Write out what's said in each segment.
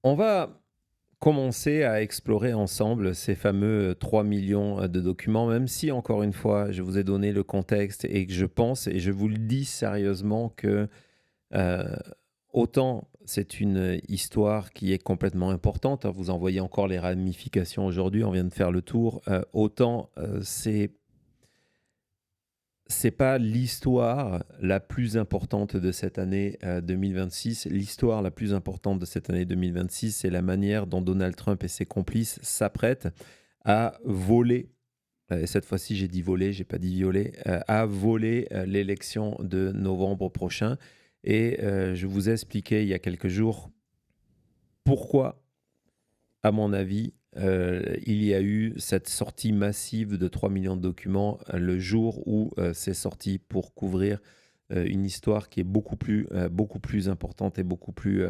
On va commencer à explorer ensemble ces fameux 3 millions de documents, même si encore une fois, je vous ai donné le contexte et que je pense et je vous le dis sérieusement que euh, autant c'est une histoire qui est complètement importante, hein, vous en voyez encore les ramifications aujourd'hui, on vient de faire le tour, autant c'est pas l'histoire la plus importante de cette année 2026. L'histoire la plus importante de cette année 2026, c'est la manière dont Donald Trump et ses complices s'apprêtent à voler. Et cette fois-ci, j'ai dit voler, j'ai pas dit violer, à voler l'élection de novembre prochain. Et je vous ai expliqué il y a quelques jours pourquoi à mon avis, il y a eu cette sortie massive de 3 millions de documents le jour où c'est sorti pour couvrir une histoire qui est beaucoup plus importante et beaucoup plus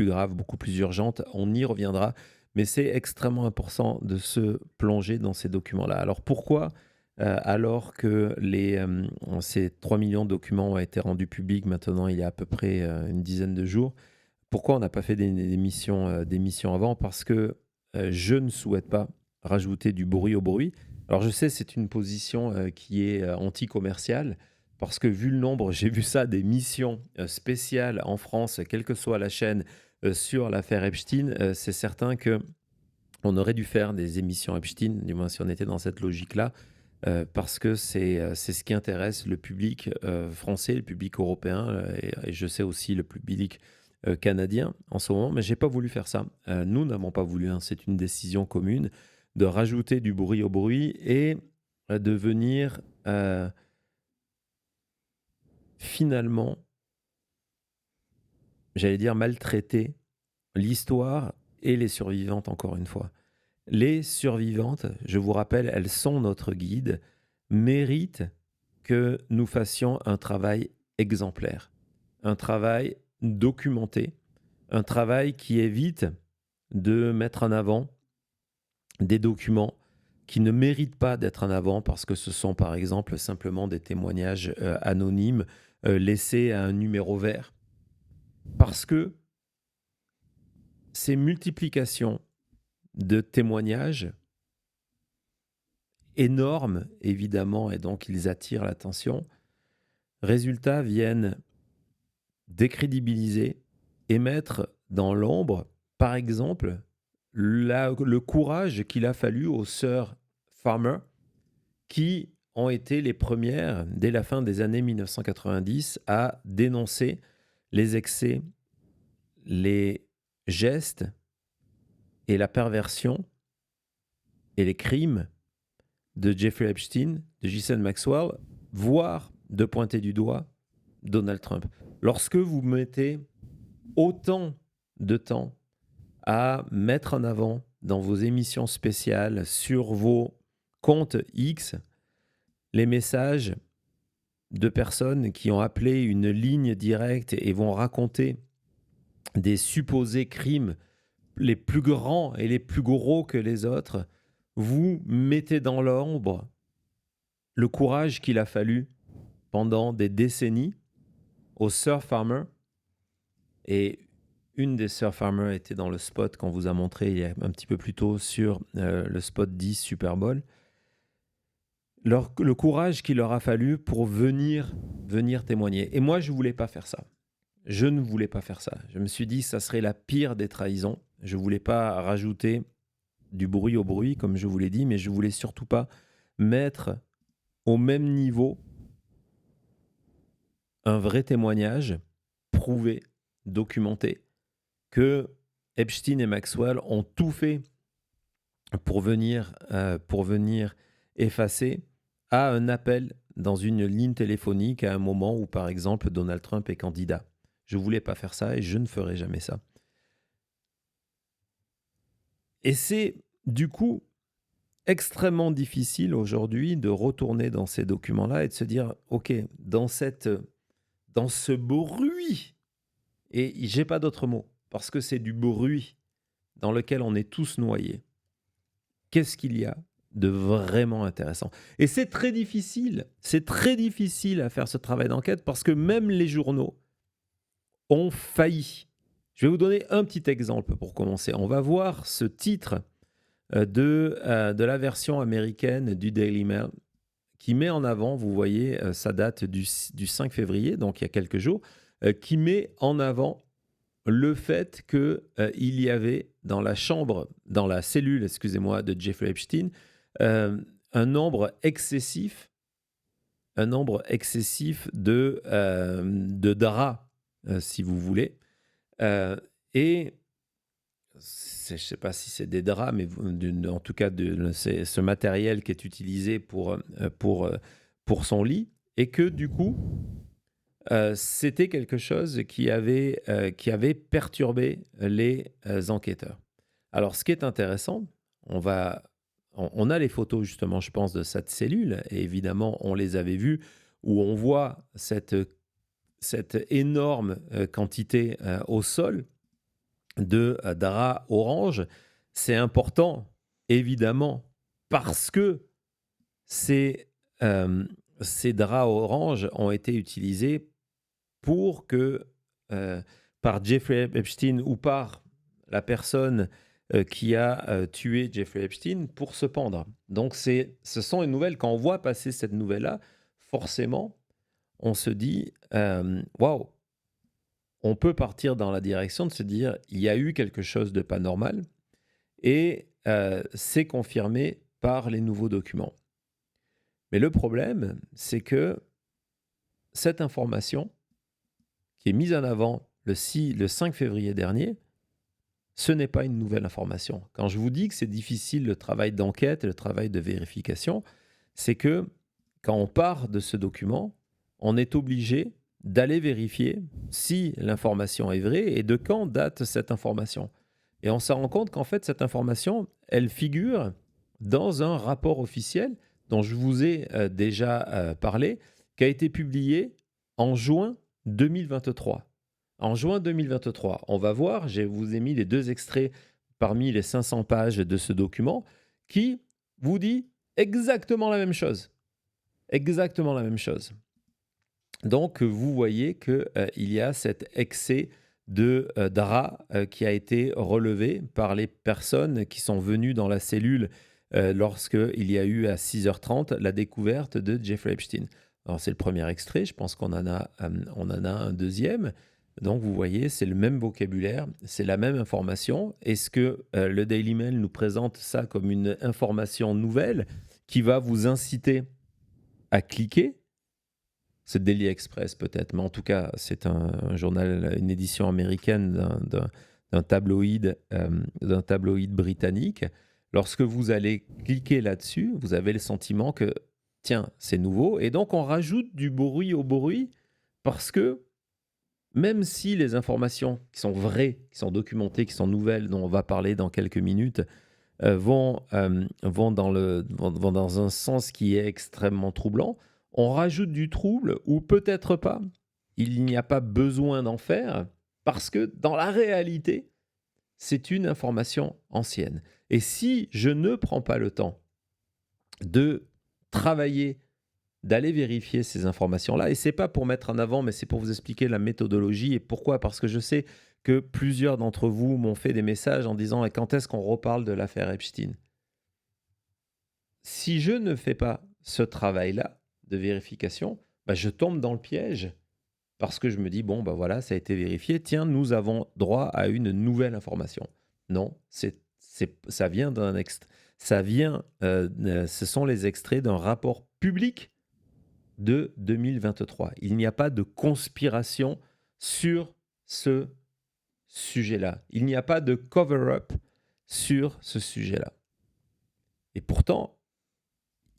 grave, beaucoup plus urgente. On y reviendra, mais c'est extrêmement important de se plonger dans ces documents-là. Alors pourquoi, alors que ces 3 millions de documents ont été rendus publics maintenant il y a à peu près une dizaine de jours, pourquoi on n'a pas fait des missions avant? Parce que je ne souhaite pas rajouter du bruit au bruit. Alors je sais, c'est une position qui est anti-commerciale, parce que vu le nombre, j'ai vu ça, des missions spéciales en France, quelle que soit la chaîne, sur l'affaire Epstein, c'est certain que on aurait dû faire des émissions Epstein, du moins si on était dans cette logique-là, parce que c'est ce qui intéresse le public français, le public européen, et je sais aussi le public canadien en ce moment, mais j'ai pas voulu faire ça. Nous n'avons pas voulu, hein, c'est une décision commune de rajouter du bruit au bruit et de venir finalement, j'allais dire, maltraiter l'histoire et les survivantes encore une fois. Les survivantes, je vous rappelle, elles sont notre guide, méritent que nous fassions un travail exemplaire, un travail documenté, un travail qui évite de mettre en avant des documents qui ne méritent pas d'être en avant parce que ce sont par exemple simplement des témoignages anonymes laissés à un numéro vert. Parce que ces multiplications de témoignages énormes, évidemment, et donc ils attirent l'attention, résultats viennent décrédibiliser et mettre dans l'ombre, par exemple, le courage qu'il a fallu aux sœurs Farmer, qui ont été les premières, dès la fin des années 1990, à dénoncer les excès, les gestes et la perversion et les crimes de Jeffrey Epstein, de Ghislaine Maxwell, voire de pointer du doigt Donald Trump. Lorsque vous mettez autant de temps à mettre en avant dans vos émissions spéciales sur vos comptes X les messages de personnes qui ont appelé une ligne directe et vont raconter des supposés crimes les plus grands et les plus gros que les autres, vous mettez dans l'ombre le courage qu'il a fallu pendant des décennies aux sœurs Farmer. Et une des sœurs Farmer était dans le spot qu'on vous a montré il y a un petit peu plus tôt sur le spot 10 Super Bowl. Le courage qu'il leur a fallu pour venir témoigner. Et moi, je ne voulais pas faire ça. Je ne voulais pas faire ça. Je me suis dit que ça serait la pire des trahisons. Je ne voulais pas rajouter du bruit au bruit, comme je vous l'ai dit, mais je ne voulais surtout pas mettre au même niveau un vrai témoignage prouvé, documenté, que Epstein et Maxwell ont tout fait pour venir effacer à un appel dans une ligne téléphonique à un moment où, par exemple, Donald Trump est candidat. Je ne voulais pas faire ça et je ne ferai jamais ça. Et c'est du coup extrêmement difficile aujourd'hui de retourner dans ces documents-là et de se dire, OK, dans ce bruit, et j'ai pas d'autre mot, parce que c'est du bruit dans lequel on est tous noyés, qu'est-ce qu'il y a de vraiment intéressant? Et c'est très difficile à faire ce travail d'enquête parce que même les journaux ont failli Je vais vous donner un petit exemple pour commencer. On va voir ce titre de la version américaine du Daily Mail qui met en avant, vous voyez, ça date du 5 février, donc il y a quelques jours, qui met en avant le fait que il y avait dans la cellule, excusez-moi, de Jeffrey Epstein, euh, un nombre excessif, un nombre excessif de draps, si vous voulez. Et je ne sais pas si c'est des draps, mais en tout cas, c'est ce matériel qui est utilisé pour son lit. Et que du coup, c'était quelque chose qui avait perturbé les enquêteurs. Alors, ce qui est intéressant, on a les photos justement, je pense, de cette cellule, et évidemment, on les avait vues, où on voit cette énorme quantité au sol de draps orange. C'est important, évidemment, parce que ces, ces draps orange ont été utilisés pour que, par Jeffrey Epstein ou par la personne qui a tué Jeffrey Epstein pour se pendre. Donc ce sont une nouvelle, quand on voit passer cette nouvelle-là, forcément, on se dit, waouh, on peut partir dans la direction de se dire, il y a eu quelque chose de pas normal, et c'est confirmé par les nouveaux documents. Mais le problème, c'est que cette information, qui est mise en avant le 5 février dernier, ce n'est pas une nouvelle information. Quand je vous dis que c'est difficile le travail d'enquête et le travail de vérification, c'est que quand on part de ce document, on est obligé d'aller vérifier si l'information est vraie et de quand date cette information. Et on se rend compte qu'en fait, cette information, elle figure dans un rapport officiel dont je vous ai déjà parlé, qui a été publié en juin 2023. En juin 2023, on va voir, je vous ai mis les 2 extraits parmi les 500 pages de ce document qui vous dit exactement la même chose. Exactement la même chose. Donc, vous voyez qu'il y a cet excès de draps qui a été relevé par les personnes qui sont venues dans la cellule lorsqu'il y a eu à 6h30 la découverte de Jeffrey Epstein. Alors, c'est le premier extrait, je pense qu'on en a un deuxième. Donc, vous voyez, c'est le même vocabulaire, c'est la même information. Est-ce que le Daily Mail nous présente ça comme une information nouvelle qui va vous inciter à cliquer? C'est Daily Express peut-être, mais en tout cas, c'est un journal, une édition américaine d'un tabloïd britannique. Lorsque vous allez cliquer là-dessus, vous avez le sentiment que, tiens, c'est nouveau. Et donc, on rajoute du bruit au bruit parce que même si les informations qui sont vraies, qui sont documentées, qui sont nouvelles, dont on va parler dans quelques minutes, vont dans un sens qui est extrêmement troublant, on rajoute du trouble ou peut-être pas. Il n'y a pas besoin d'en faire parce que dans la réalité, c'est une information ancienne. Et si je ne prends pas le temps de travailler, d'aller vérifier ces informations-là, et c'est pas pour mettre en avant, mais c'est pour vous expliquer la méthodologie et pourquoi, parce que je sais que plusieurs d'entre vous m'ont fait des messages en disant quand est-ce qu'on reparle de l'affaire Epstein. Si je ne fais pas ce travail-là de vérification, je tombe dans le piège parce que je me dis, bon, voilà, ça a été vérifié, tiens, nous avons droit à une nouvelle information. Non, ça vient d'un ce sont les extraits d'un rapport public de 2023. Il n'y a pas de conspiration sur ce sujet-là. Il n'y a pas de cover-up sur ce sujet-là. Et pourtant,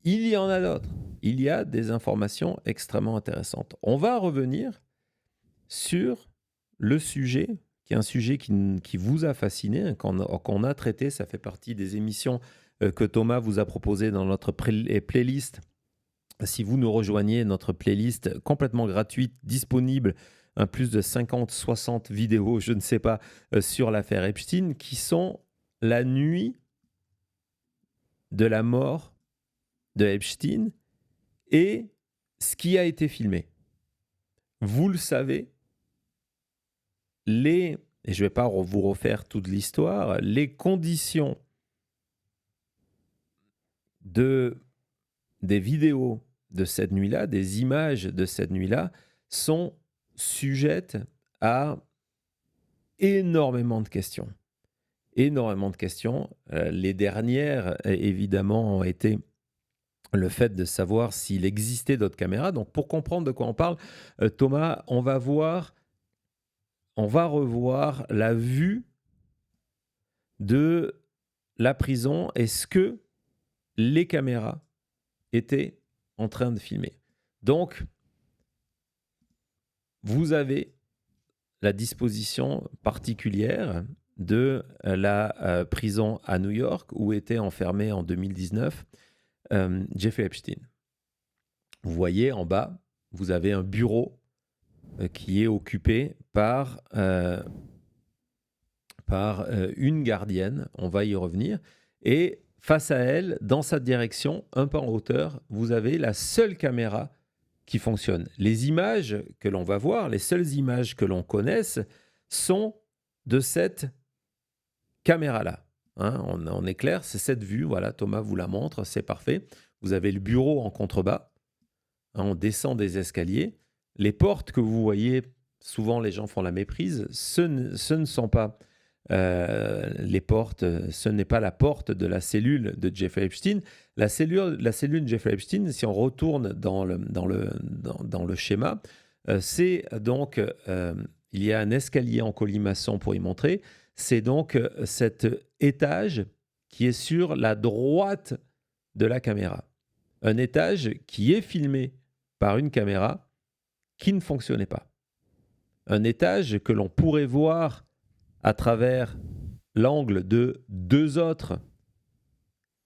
il y en a d'autres. Il y a des informations extrêmement intéressantes. On va revenir sur le sujet, qui est un sujet qui vous a fasciné, qu'on a traité. Ça fait partie des émissions que Thomas vous a proposées dans notre playlist. Si vous nous rejoignez, notre playlist complètement gratuite, disponible, plus de 50, 60 vidéos, je ne sais pas, sur l'affaire Epstein, qui sont la nuit de la mort de Epstein et ce qui a été filmé. Vous le savez, les et je ne vais pas vous refaire toute l'histoire, les conditions des vidéos de cette nuit-là, des images de cette nuit-là, sont sujettes à énormément de questions. Énormément de questions. Les dernières, évidemment, ont été le fait de savoir s'il existait d'autres caméras. Donc, pour comprendre de quoi on parle, Thomas, on va revoir la vue de la prison. Est-ce que les caméras étaient en train de filmer? Donc, vous avez la disposition particulière de la prison à New York où était enfermé en 2019 Jeffrey Epstein. Vous voyez en bas, vous avez un bureau qui est occupé par une gardienne, on va y revenir, et face à elle, dans sa direction, un peu en hauteur, vous avez la seule caméra qui fonctionne. Les images que l'on va voir, les seules images que l'on connaisse, sont de cette caméra-là. Hein, on est clair, c'est cette vue, voilà, Thomas vous la montre, c'est parfait. Vous avez le bureau en contrebas, hein, on descend des escaliers. Les portes que vous voyez, souvent les gens font la méprise, ce ne sont pas les portes, ce n'est pas la porte de la cellule de Jeffrey Epstein. La cellule de Jeffrey Epstein, si on retourne dans le schéma, c'est donc, il y a un escalier en colimaçon pour y montrer, c'est donc cet étage qui est sur la droite de la caméra. Un étage qui est filmé par une caméra qui ne fonctionnait pas. Un étage que l'on pourrait voir à travers l'angle de deux autres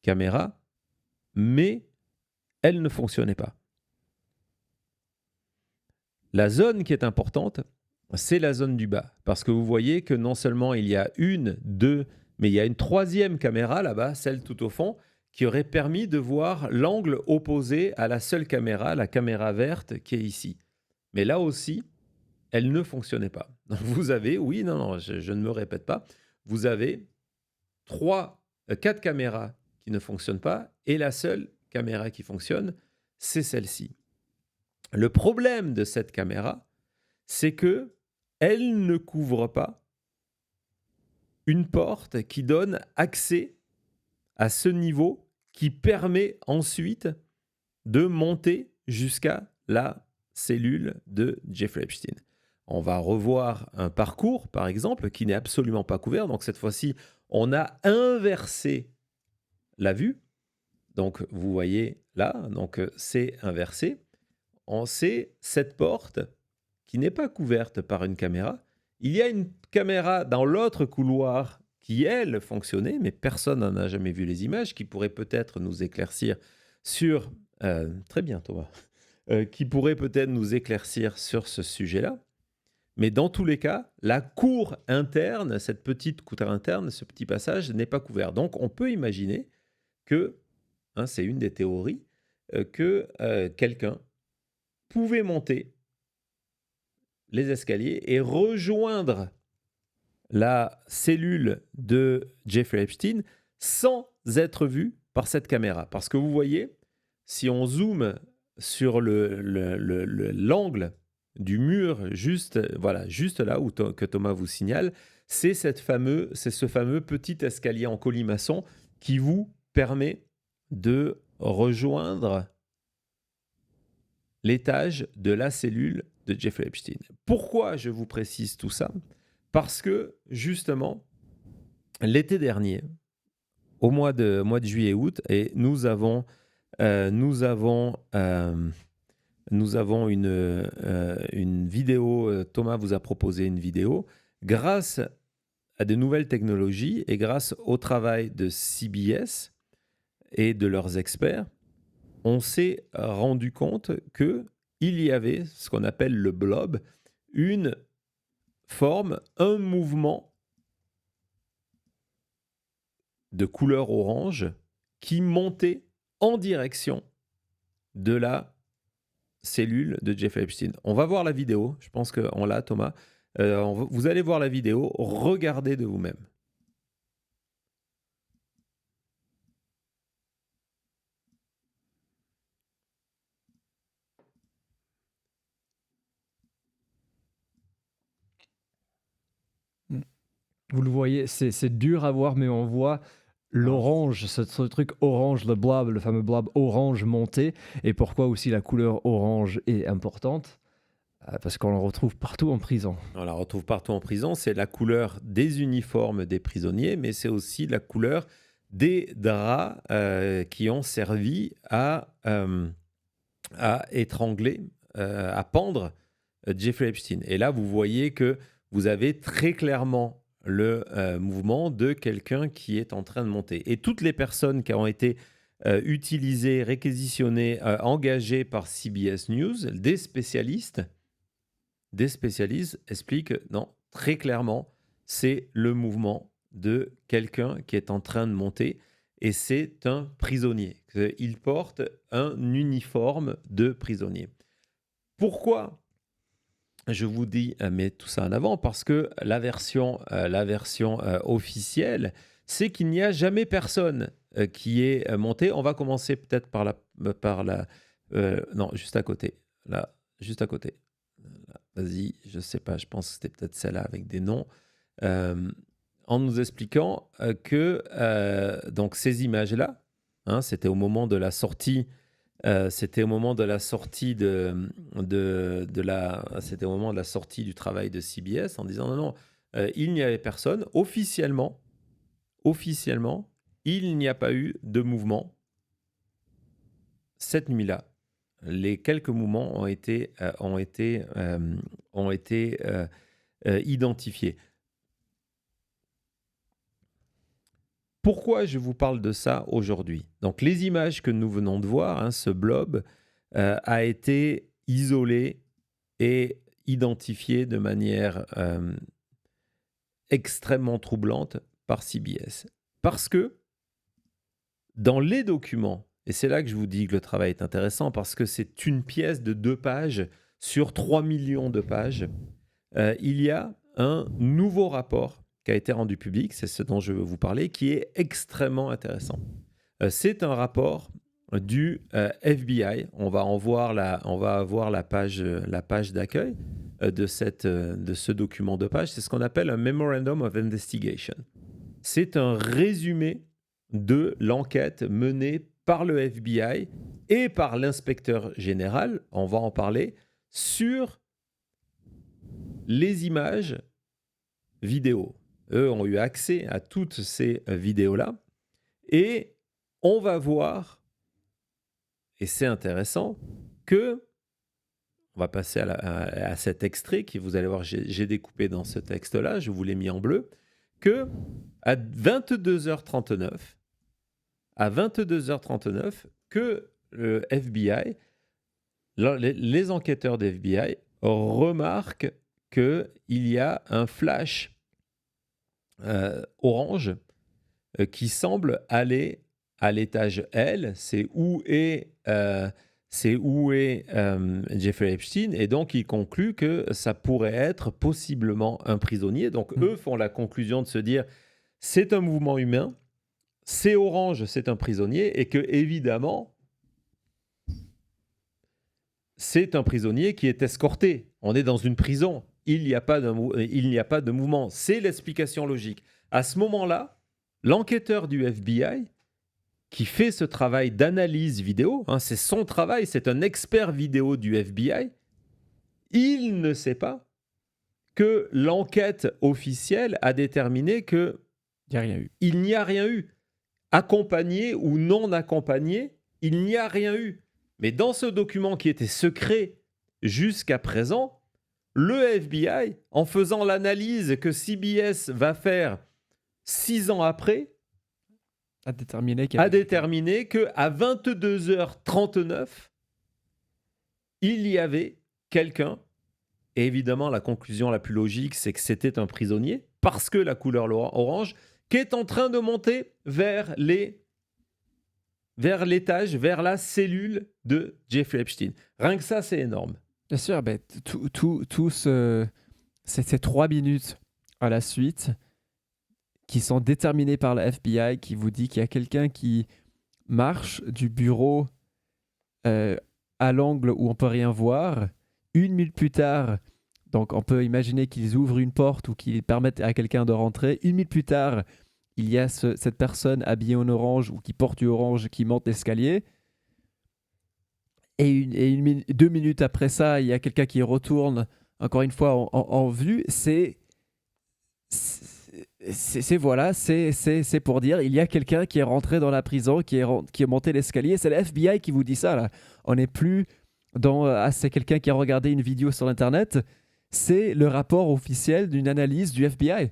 caméras, mais elle ne fonctionnait pas. La zone qui est importante, c'est la zone du bas, parce que vous voyez que non seulement il y a une, deux, mais il y a une troisième caméra là-bas, celle tout au fond, qui aurait permis de voir l'angle opposé à la seule caméra, la caméra verte qui est ici. Mais là aussi, elle ne fonctionnait pas. Donc vous avez, oui, non, je ne me répète pas, vous avez 4 caméras qui ne fonctionnent pas et la seule caméra qui fonctionne, c'est celle-ci. Le problème de cette caméra, c'est que elle ne couvre pas une porte qui donne accès à ce niveau qui permet ensuite de monter jusqu'à la cellule de Jeffrey Epstein. On va revoir un parcours, par exemple, qui n'est absolument pas couvert. Donc, cette fois-ci, on a inversé la vue. Donc, vous voyez là, donc c'est inversé. On sait cette porte qui n'est pas couverte par une caméra. Il y a une caméra dans l'autre couloir qui, elle, fonctionnait, mais personne n'en a jamais vu les images, qui pourrait peut-être nous éclaircir sur... très bien, Thomas. Qui pourrait peut-être nous éclaircir sur ce sujet-là. Mais dans tous les cas, la cour interne, cette petite cour interne, ce petit passage n'est pas couvert. Donc, on peut imaginer que, c'est une des théories, que quelqu'un pouvait monter les escaliers et rejoindre la cellule de Jeffrey Epstein sans être vu par cette caméra. Parce que vous voyez, si on zoome sur l'angle du mur, juste là où que Thomas vous signale, c'est ce fameux petit escalier en colimaçon qui vous permet de rejoindre l'étage de la cellule de Jeffrey Epstein. Pourquoi je vous précise tout ça? Parce que, justement, l'été dernier, au mois de juillet-août, et nous avons une vidéo, Thomas vous a proposé une vidéo, grâce à de nouvelles technologies et grâce au travail de CBS et de leurs experts, on s'est rendu compte qu'il y avait ce qu'on appelle le blob, une forme, un mouvement de couleur orange qui montait en direction de la cellule de Jeffrey Epstein. On va voir la vidéo, je pense qu'on l'a, Thomas. Vous allez voir la vidéo, regardez de vous-même. Vous le voyez, c'est dur à voir, mais on voit l'orange, ce truc orange, le blob, le fameux blob orange monté. Et pourquoi aussi la couleur orange est importante? Parce qu'on le retrouve partout en prison. On la retrouve partout en prison. C'est la couleur des uniformes des prisonniers, mais c'est aussi la couleur des draps qui ont servi à étrangler, à pendre Jeffrey Epstein. Et là, vous voyez que vous avez très clairement le mouvement de quelqu'un qui est en train de monter. Et toutes les personnes qui ont été utilisées, réquisitionnées, engagées par CBS News, des spécialistes expliquent que non, très clairement, c'est le mouvement de quelqu'un qui est en train de monter et c'est un prisonnier. Il porte un uniforme de prisonnier. Pourquoi je vous dis, mais tout ça en avant, parce que la version officielle, c'est qu'il n'y a jamais personne qui est monté. On va commencer peut-être non, juste à côté. Là, juste à côté. Là, vas-y, je sais pas, je pense que c'était peut-être celle-là avec des noms. En nous expliquant que donc ces images-là, hein, c'était au moment de la sortie. C'était au moment de la sortie c'était au moment de la sortie du travail de CBS en disant non, il n'y avait personne. Officiellement, il n'y a pas eu de mouvement cette nuit-là. Les quelques mouvements ont été identifiés. Pourquoi je vous parle de ça aujourd'hui? Donc, les images que nous venons de voir, hein, ce blob a été isolé et identifié de manière extrêmement troublante par CBS. Parce que dans les documents, et c'est là que je vous dis que le travail est intéressant, parce que c'est une pièce de 2 pages sur 3 millions de pages, il y a un nouveau rapport qui a été rendu public, c'est ce dont je veux vous parler, qui est extrêmement intéressant. C'est un rapport du FBI. On va avoir la page d'accueil de ce document de page. C'est ce qu'on appelle un Memorandum of Investigation. C'est un résumé de l'enquête menée par le FBI et par l'inspecteur général, on va en parler, sur les images vidéo. Eux ont eu accès à toutes ces vidéos-là. Et on va voir, et c'est intéressant, que, on va passer à cet extrait qui, vous allez voir, j'ai découpé dans ce texte-là, je vous l'ai mis en bleu, que à 22h39, que le FBI, les enquêteurs de FBI remarquent qu'il y a un flash orange qui semble aller à l'étage L, c'est où est Jeffrey Epstein, et donc il conclut que ça pourrait être possiblement un prisonnier. Donc eux font la conclusion de se dire c'est un mouvement humain, c'est orange, c'est un prisonnier, et que évidemment c'est un prisonnier qui est escorté. On est dans une prison, il n'y a pas de mouvement. C'est l'explication logique. À ce moment-là, l'enquêteur du FBI qui fait ce travail d'analyse vidéo, hein, c'est son travail, c'est un expert vidéo du FBI, il ne sait pas que l'enquête officielle a déterminé que il n'y a rien eu. Accompagné ou non accompagné, il n'y a rien eu. Mais dans ce document qui était secret jusqu'à présent, le FBI, en faisant l'analyse que CBS va faire 6 ans après, a déterminé qu'à 22h39, il y avait quelqu'un, et évidemment la conclusion la plus logique, c'est que c'était un prisonnier, parce que la couleur orange, qui est en train de monter vers l'étage, vers la cellule de Jeffrey Epstein. Rien que ça, c'est énorme. Bien sûr, tout ce c'est 3 minutes à la suite qui sont déterminées par la FBI qui vous dit qu'il y a quelqu'un qui marche du bureau à l'angle où on peut rien voir. 1 minute plus tard, donc on peut imaginer qu'ils ouvrent une porte ou qu'ils permettent à quelqu'un de rentrer. 1 minute plus tard, il y a cette personne habillée en orange ou qui porte du orange qui monte l'escalier. Et 2 minutes après ça, il y a quelqu'un qui retourne encore une fois en vue. C'est pour dire, il y a quelqu'un qui est rentré dans la prison, qui est monté l'escalier. C'est la FBI qui vous dit ça, là. On n'est plus dans c'est quelqu'un qui a regardé une vidéo sur Internet. C'est le rapport officiel d'une analyse du FBI.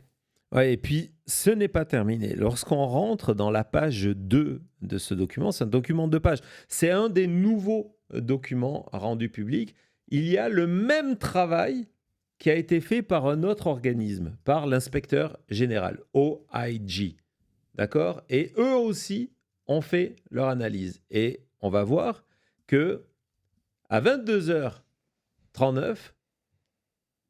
Ouais, et puis, ce n'est pas terminé. Lorsqu'on rentre dans la page 2 de ce document, c'est un document de 2 pages. C'est un des nouveaux documents rendus publics. Il y a le même travail qui a été fait par un autre organisme, par l'inspecteur général, OIG. D'accord? Et eux aussi ont fait leur analyse. Et on va voir que à 22h39,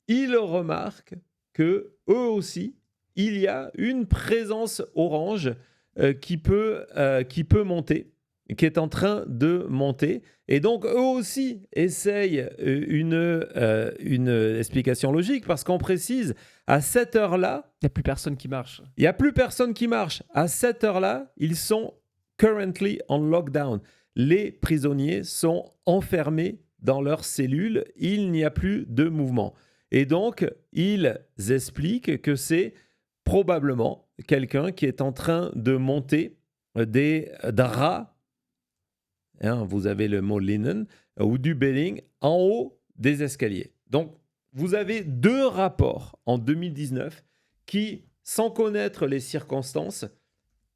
ils remarquent que eux aussi, il y a une présence orange qui peut monter, qui est en train de monter. Et donc, eux aussi essayent une explication logique parce qu'on précise, à cette heure-là... Il n'y a plus personne qui marche. Il n'y a plus personne qui marche. À cette heure-là, ils sont currently on lockdown. Les prisonniers sont enfermés dans leurs cellules. Il n'y a plus de mouvement. Et donc, ils expliquent que c'est probablement quelqu'un qui est en train de monter des draps, vous avez le mot linen, ou du bedding, en haut des escaliers. Donc, vous avez 2 rapports en 2019 qui, sans connaître les circonstances,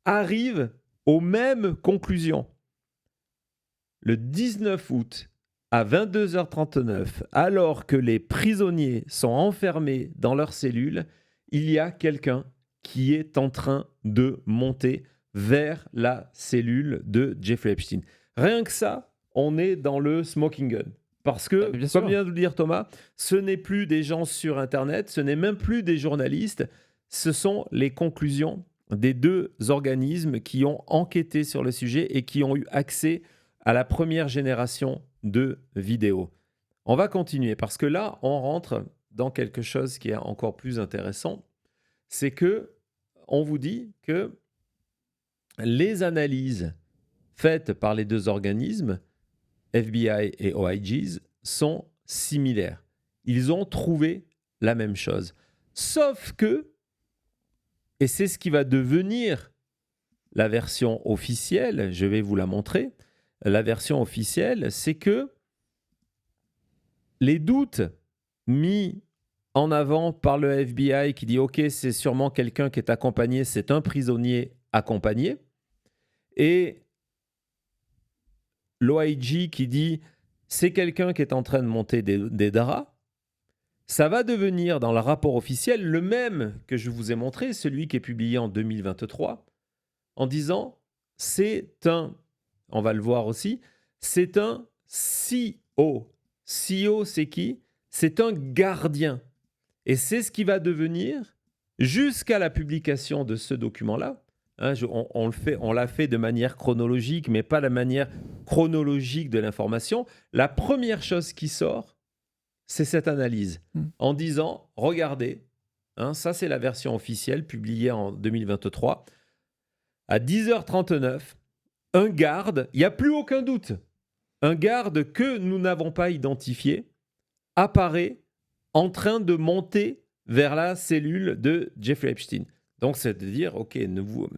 arrivent aux mêmes conclusions. Le 19 août, à 22h39, alors que les prisonniers sont enfermés dans leurs cellules, il y a quelqu'un qui est en train de monter vers la cellule de Jeffrey Epstein. Rien que ça, on est dans le smoking gun. Parce que, comme vient de le dire Thomas, ce n'est plus des gens sur Internet, ce n'est même plus des journalistes, ce sont les conclusions des 2 organismes qui ont enquêté sur le sujet et qui ont eu accès à la première génération de vidéos. On va continuer parce que là, on rentre dans quelque chose qui est encore plus intéressant. C'est que on vous dit que les analyses faites par les 2 organismes, FBI et OIG, sont similaires. Ils ont trouvé la même chose. Sauf que, et c'est ce qui va devenir la version officielle, je vais vous la montrer, la version officielle, c'est que les doutes mis en avant par le FBI qui dit « Ok, c'est sûrement quelqu'un qui est accompagné, c'est un prisonnier accompagné », et l'OIG qui dit « C'est quelqu'un qui est en train de monter des draps », ça va devenir dans le rapport officiel le même que je vous ai montré, celui qui est publié en 2023, en disant « C'est un... » on va le voir aussi, c'est un CO. CO, c'est qui? C'est un gardien. Et c'est ce qui va devenir, jusqu'à la publication de ce document-là, on l'a fait de manière chronologique, mais pas la manière chronologique de l'information. La première chose qui sort, c'est cette analyse, en disant, regardez, ça c'est la version officielle publiée en 2023, à 10h39, un garde, il n'y a plus aucun doute, un garde que nous n'avons pas identifié apparaît en train de monter vers la cellule de Jeffrey Epstein. Donc, c'est de dire, OK, il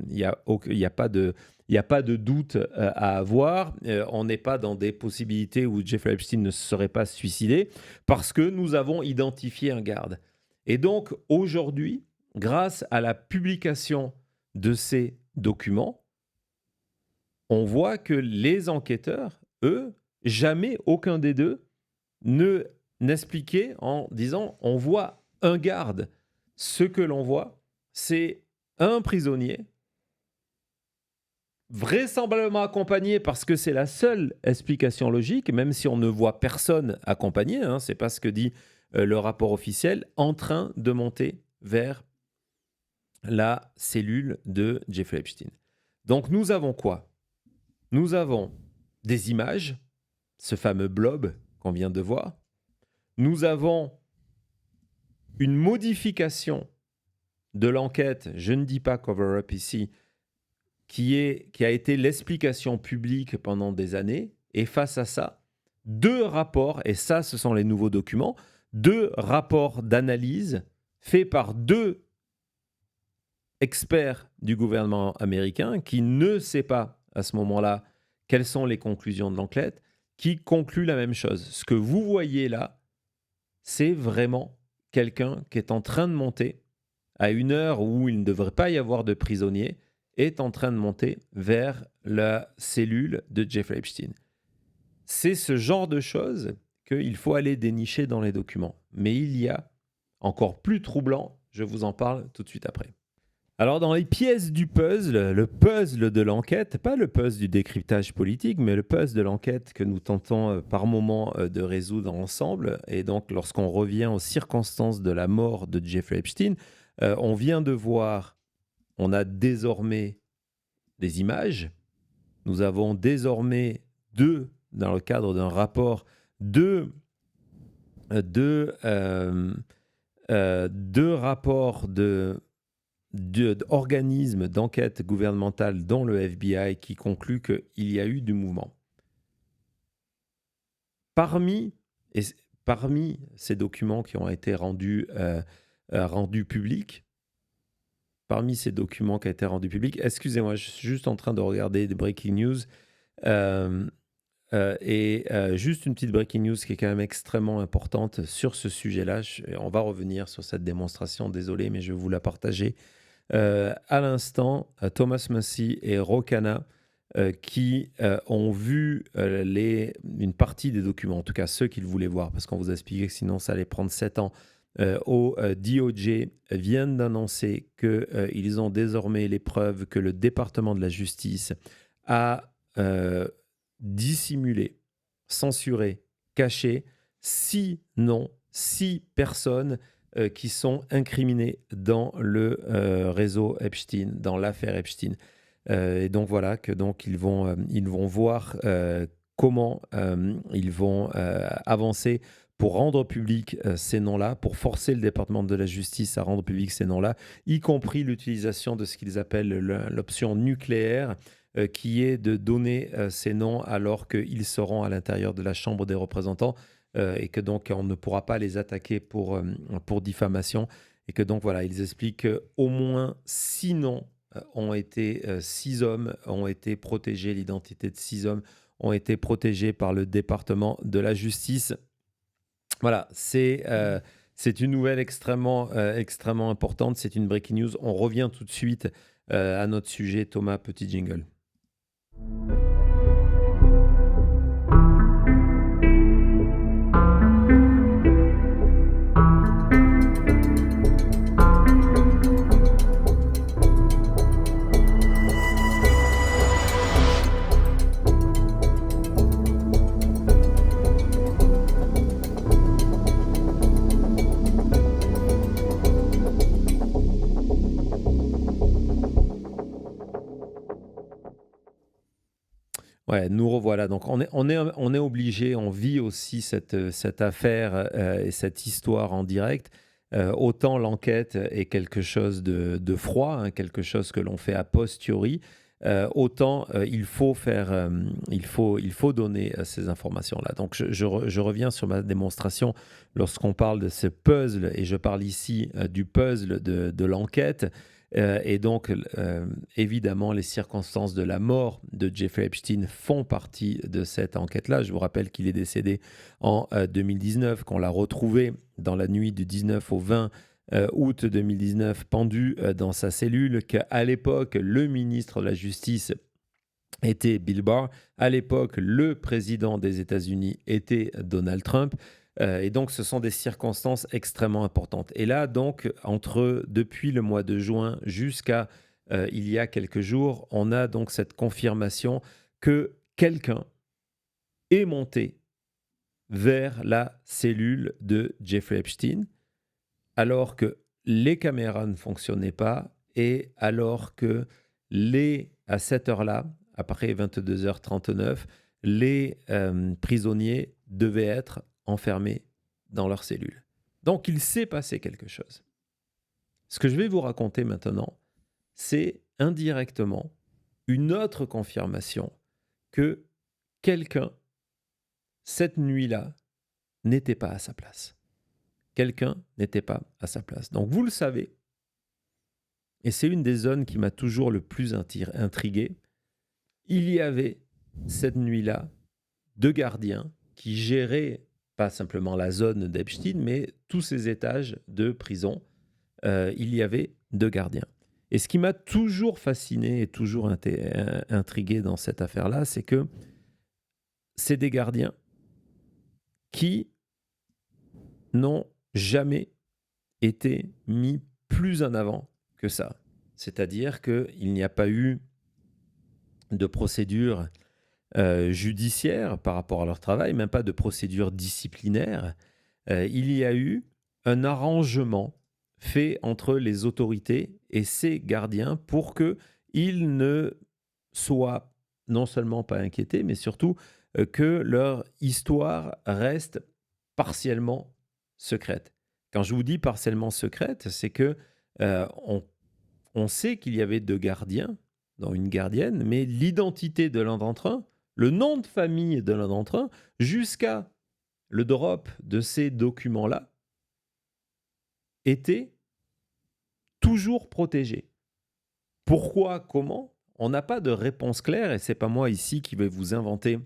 n'y a pas de doute à avoir. On n'est pas dans des possibilités où Jeffrey Epstein ne se serait pas suicidé parce que nous avons identifié un garde. Et donc, aujourd'hui, grâce à la publication de ces documents, on voit que les enquêteurs, eux, jamais aucun des 2 n'expliquait en disant on voit un garde. Ce que l'on voit, c'est un prisonnier, vraisemblablement accompagné parce que c'est la seule explication logique, même si on ne voit personne accompagné, c'est pas ce que dit le rapport officiel, en train de monter vers la cellule de Jeffrey Epstein. Donc nous avons quoi? Nous avons des images, ce fameux blob qu'on vient de voir. Nous avons une modification de l'enquête, je ne dis pas cover-up ici, qui a été l'explication publique pendant des années. Et face à ça, 2 rapports, et ça, ce sont les nouveaux documents, 2 rapports d'analyse faits par 2 experts du gouvernement américain qui ne sait pas à ce moment-là quelles sont les conclusions de l'enquête, qui concluent la même chose. Ce que vous voyez là, c'est vraiment quelqu'un qui est en train de monter à une heure où il ne devrait pas y avoir de prisonniers, est en train de monter vers la cellule de Jeffrey Epstein. C'est ce genre de choses qu'il faut aller dénicher dans les documents. Mais il y a encore plus troublant, je vous en parle tout de suite après. Alors dans les pièces du puzzle, le puzzle de l'enquête, pas le puzzle du décryptage politique, mais le puzzle de l'enquête que nous tentons par moment de résoudre ensemble, et donc lorsqu'on revient aux circonstances de la mort de Jeffrey Epstein, on vient de voir, on a désormais des images, nous avons désormais dans le cadre d'un rapport, deux rapports d'organismes d'enquête gouvernementale, dont le FBI, qui concluent qu'il y a eu du mouvement. Parmi ces documents qui ont été rendus publics, excusez-moi, je suis juste en train de regarder des breaking news, juste une petite breaking news qui est quand même extrêmement importante sur ce sujet-là. On va revenir sur cette démonstration, désolé, mais je vais vous la partager. À l'instant, Thomas Massie et Rokana qui ont vu une partie des documents, en tout cas ceux qu'ils voulaient voir, parce qu'on vous a expliqué que sinon ça allait prendre 7 ans, au DOJ viennent d'annoncer qu'ils ont désormais les preuves que le département de la justice a dissimulé, censuré, caché 6 personnes qui sont incriminées dans le réseau Epstein, dans l'affaire Epstein. Et donc voilà ils vont voir comment ils vont avancer pour rendre public ces noms-là, pour forcer le département de la justice à rendre public ces noms-là, y compris l'utilisation de ce qu'ils appellent l'option nucléaire, qui est de donner ces noms alors qu'ils seront à l'intérieur de la Chambre des représentants, et que donc on ne pourra pas les attaquer pour diffamation. Et que donc voilà, ils expliquent qu'au moins 6 noms ont été, 6 hommes ont été protégés, l'identité de 6 hommes ont été protégés par le département de la justice. Voilà, c'est une nouvelle extrêmement importante, c'est une breaking news. On revient tout de suite à notre sujet. Thomas, petit jingle. Ouais, nous revoilà. Donc on est obligé, on vit aussi cette affaire et cette histoire en direct. Autant l'enquête est quelque chose de froid, hein, quelque chose que l'on fait a posteriori. Autant il faut donner ces informations-là. Donc je reviens sur ma démonstration lorsqu'on parle de ce puzzle, et je parle ici du puzzle de l'enquête. Et donc, évidemment, les circonstances de la mort de Jeffrey Epstein font partie de cette enquête-là. Je vous rappelle qu'il est décédé en 2019, qu'on l'a retrouvé dans la nuit du 19 au 20 août 2019, pendu dans sa cellule, qu'à l'époque, le ministre de la Justice était Bill Barr. À l'époque, le président des États-Unis était Donald Trump. Et donc, ce sont des circonstances extrêmement importantes. Et là, donc, depuis le mois de juin jusqu'à il y a quelques jours, on a donc cette confirmation que quelqu'un est monté vers la cellule de Jeffrey Epstein, alors que les caméras ne fonctionnaient pas et alors que à cette heure-là, après 22h39, les prisonniers devaient être enfermés dans leur cellule. Donc, il s'est passé quelque chose. Ce que je vais vous raconter maintenant, c'est indirectement une autre confirmation que quelqu'un, cette nuit-là, n'était pas à sa place. Quelqu'un n'était pas à sa place. Donc, vous le savez, et c'est une des zones qui m'a toujours le plus intrigué, il y avait cette nuit-là 2 gardiens qui géraient pas simplement la zone d'Epstein, mais tous ces étages de prison. Il y avait 2 gardiens. Et ce qui m'a toujours fasciné et toujours intrigué dans cette affaire-là, c'est que c'est des gardiens qui n'ont jamais été mis plus en avant que ça. C'est-à-dire qu'il n'y a pas eu de procédure judiciaire par rapport à leur travail, même pas de procédure disciplinaire. Il y a eu un arrangement fait entre les autorités et ces gardiens pour qu'ils ne soient non seulement pas inquiétés, mais surtout que leur histoire reste partiellement secrète. Quand je vous dis partiellement secrète, c'est que on sait qu'il y avait 2 gardiens, dont une gardienne, mais l'identité de l'un d'entre eux, le nom de famille de l'un d'entre eux, jusqu'à le drop de ces documents-là, était toujours protégé. Pourquoi, comment? On n'a pas de réponse claire et c'est pas moi ici qui vais vous inventer,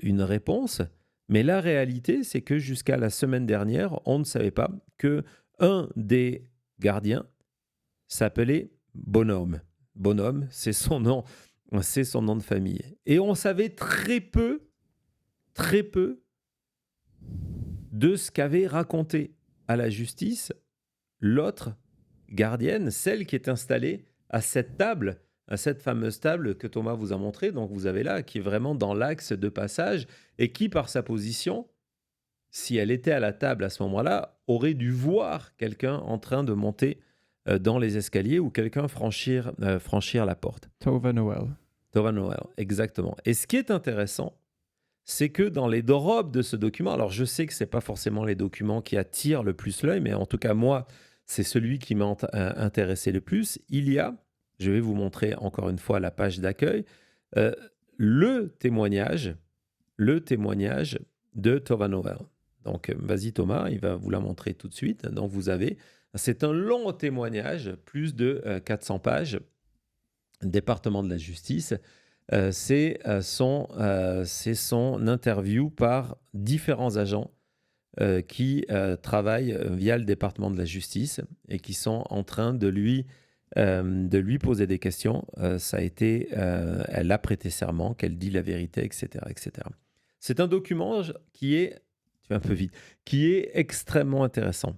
une réponse. Mais la réalité, c'est que jusqu'à la semaine dernière, on ne savait pas que un des gardiens s'appelait Bonhomme. Bonhomme, c'est son nom de famille. Et on savait très peu de ce qu'avait raconté à la justice l'autre gardienne, celle qui est installée à cette table, à cette fameuse table que Thomas vous a montrée, donc vous avez là, qui est vraiment dans l'axe de passage et qui, par sa position, si elle était à la table à ce moment-là, aurait dû voir quelqu'un en train de monter dans les escaliers ou quelqu'un franchir la porte. Tova Noel, exactement. Et ce qui est intéressant, c'est que dans les drops de ce document, alors je sais que ce n'est pas forcément les documents qui attirent le plus l'œil, mais en tout cas moi, c'est celui qui m'a intéressé le plus. Il y a, je vais vous montrer encore une fois la page d'accueil, le témoignage de Tova Noel. Donc vas-y Thomas, il va vous la montrer tout de suite. Donc c'est un long témoignage, plus de 400 pages, département de la justice. C'est son interview par différents agents qui travaillent via le département de la justice et qui sont en train de lui poser des questions. Elle a prêté serment, qu'elle dit la vérité, etc., etc. C'est un document qui est extrêmement intéressant.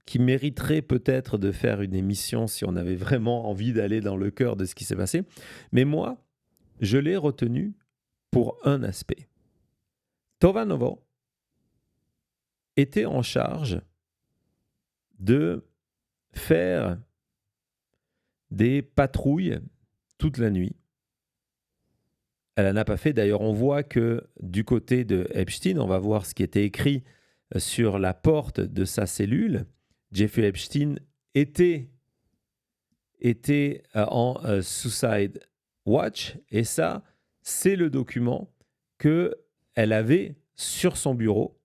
Qui mériterait peut-être de faire une émission si on avait vraiment envie d'aller dans le cœur de ce qui s'est passé. Mais moi, je l'ai retenu pour un aspect. Tova Noel était en charge de faire des patrouilles toute la nuit. Elle n'en a pas fait. D'ailleurs, on voit que du côté de Epstein, on va voir ce qui était écrit sur la porte de sa cellule. Jeffrey Epstein était en Suicide Watch et ça, c'est le document qu'elle avait sur son bureau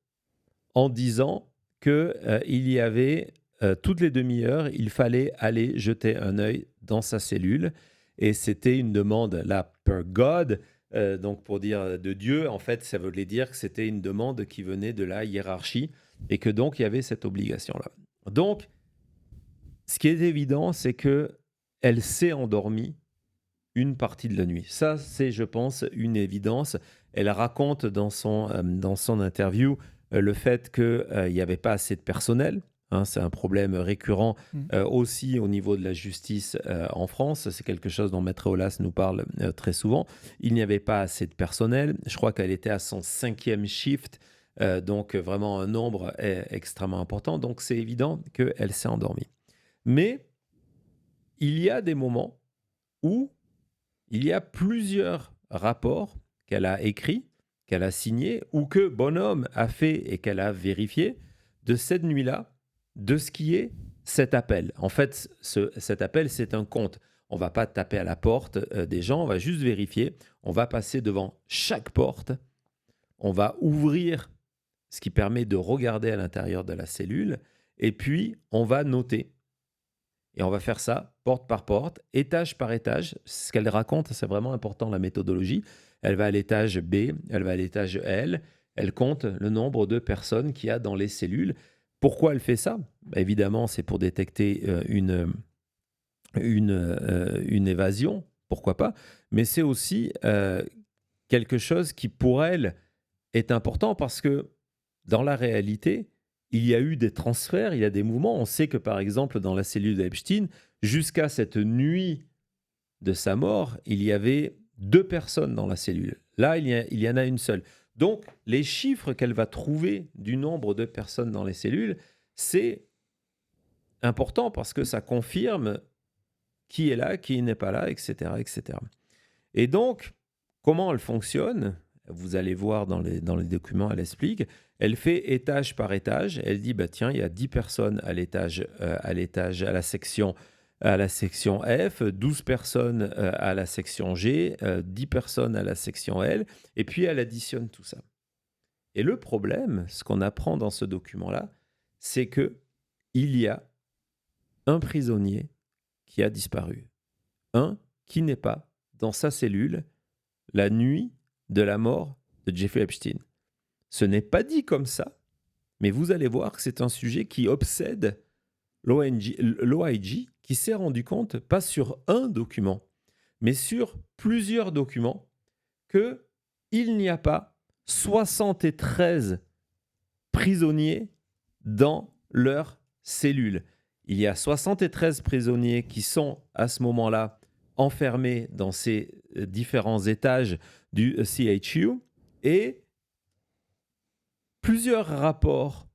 en disant qu'il y avait toutes les demi-heures, il fallait aller jeter un œil dans sa cellule et c'était une demande là per God, donc pour dire de Dieu, en fait, ça voulait dire que c'était une demande qui venait de la hiérarchie et que donc il y avait cette obligation-là. Donc, ce qui est évident, c'est qu'elle s'est endormie une partie de la nuit. Ça, c'est, je pense, une évidence. Elle raconte dans son interview le fait qu'il n'y avait pas assez de personnel hein, c'est un problème récurrent Mm. aussi au niveau de la justice en France. C'est quelque chose dont Maître Aulas nous parle très souvent. Il n'y avait pas assez de personnel. Je crois qu'elle était à son 5e shift, donc vraiment un nombre extrêmement important. Donc c'est évident qu'elle s'est endormie. Mais il y a des moments où il y a plusieurs rapports qu'elle a écrits, qu'elle a signés, ou que Bonhomme a fait et qu'elle a vérifié de cette nuit-là, de ce qui est cet appel. En fait, cet appel, c'est un compte. On ne va pas taper à la porte des gens, on va juste vérifier. On va passer devant chaque porte, on va ouvrir ce qui permet de regarder à l'intérieur de la cellule, et puis on va noter. Et on va faire ça porte par porte, étage par étage. Ce qu'elle raconte, c'est vraiment important, la méthodologie. Elle va à l'étage B, elle va à l'étage L, elle compte le nombre de personnes qu'il y a dans les cellules. Pourquoi elle fait ça? Évidemment, c'est pour détecter une évasion, pourquoi pas, mais c'est aussi quelque chose qui, pour elle, est important parce que dans la réalité, il y a eu des transferts, il y a des mouvements. On sait que, par exemple, dans la cellule d'Epstein, jusqu'à cette nuit de sa mort, il y avait 2 personnes dans la cellule. Là, il y en a une seule. Donc, les chiffres qu'elle va trouver du nombre de personnes dans les cellules, c'est important parce que ça confirme qui est là, qui n'est pas là, etc., etc. Et donc, comment elle fonctionne? Vous allez voir dans les documents, elle explique. Elle fait étage par étage. Elle dit, bah, tiens, il y a 10 personnes à la section F, 12 personnes à la section G, 10 personnes à la section L. Et puis, elle additionne tout ça. Et le problème, ce qu'on apprend dans ce document-là, c'est qu'il y a un prisonnier qui a disparu. Un qui n'est pas dans sa cellule la nuit de la mort de Jeffrey Epstein. Ce n'est pas dit comme ça, mais vous allez voir que c'est un sujet qui obsède l'OIG, qui s'est rendu compte, pas sur un document, mais sur plusieurs documents, qu'il n'y a pas 73 prisonniers dans leur cellule. Il y a 73 prisonniers qui sont à ce moment-là enfermés dans ces différents étages du CHU et plusieurs rapports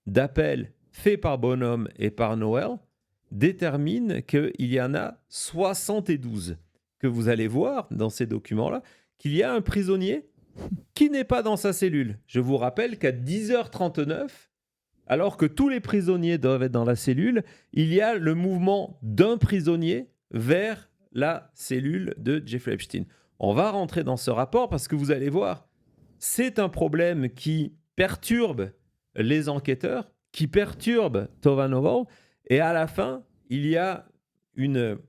d'appel faits par Bonhomme et par Noel déterminent qu'il y en a 72 que vous allez voir dans ces documents-là, qu'il y a un prisonnier qui n'est pas dans sa cellule. Je vous rappelle qu'à 10h39, alors que tous les prisonniers doivent être dans la cellule, il y a le mouvement d'un prisonnier vers la cellule de Jeffrey Epstein. On va rentrer dans ce rapport parce que vous allez voir, c'est un problème qui perturbe les enquêteurs, qui perturbe Tova Novell, et à la fin, il y a une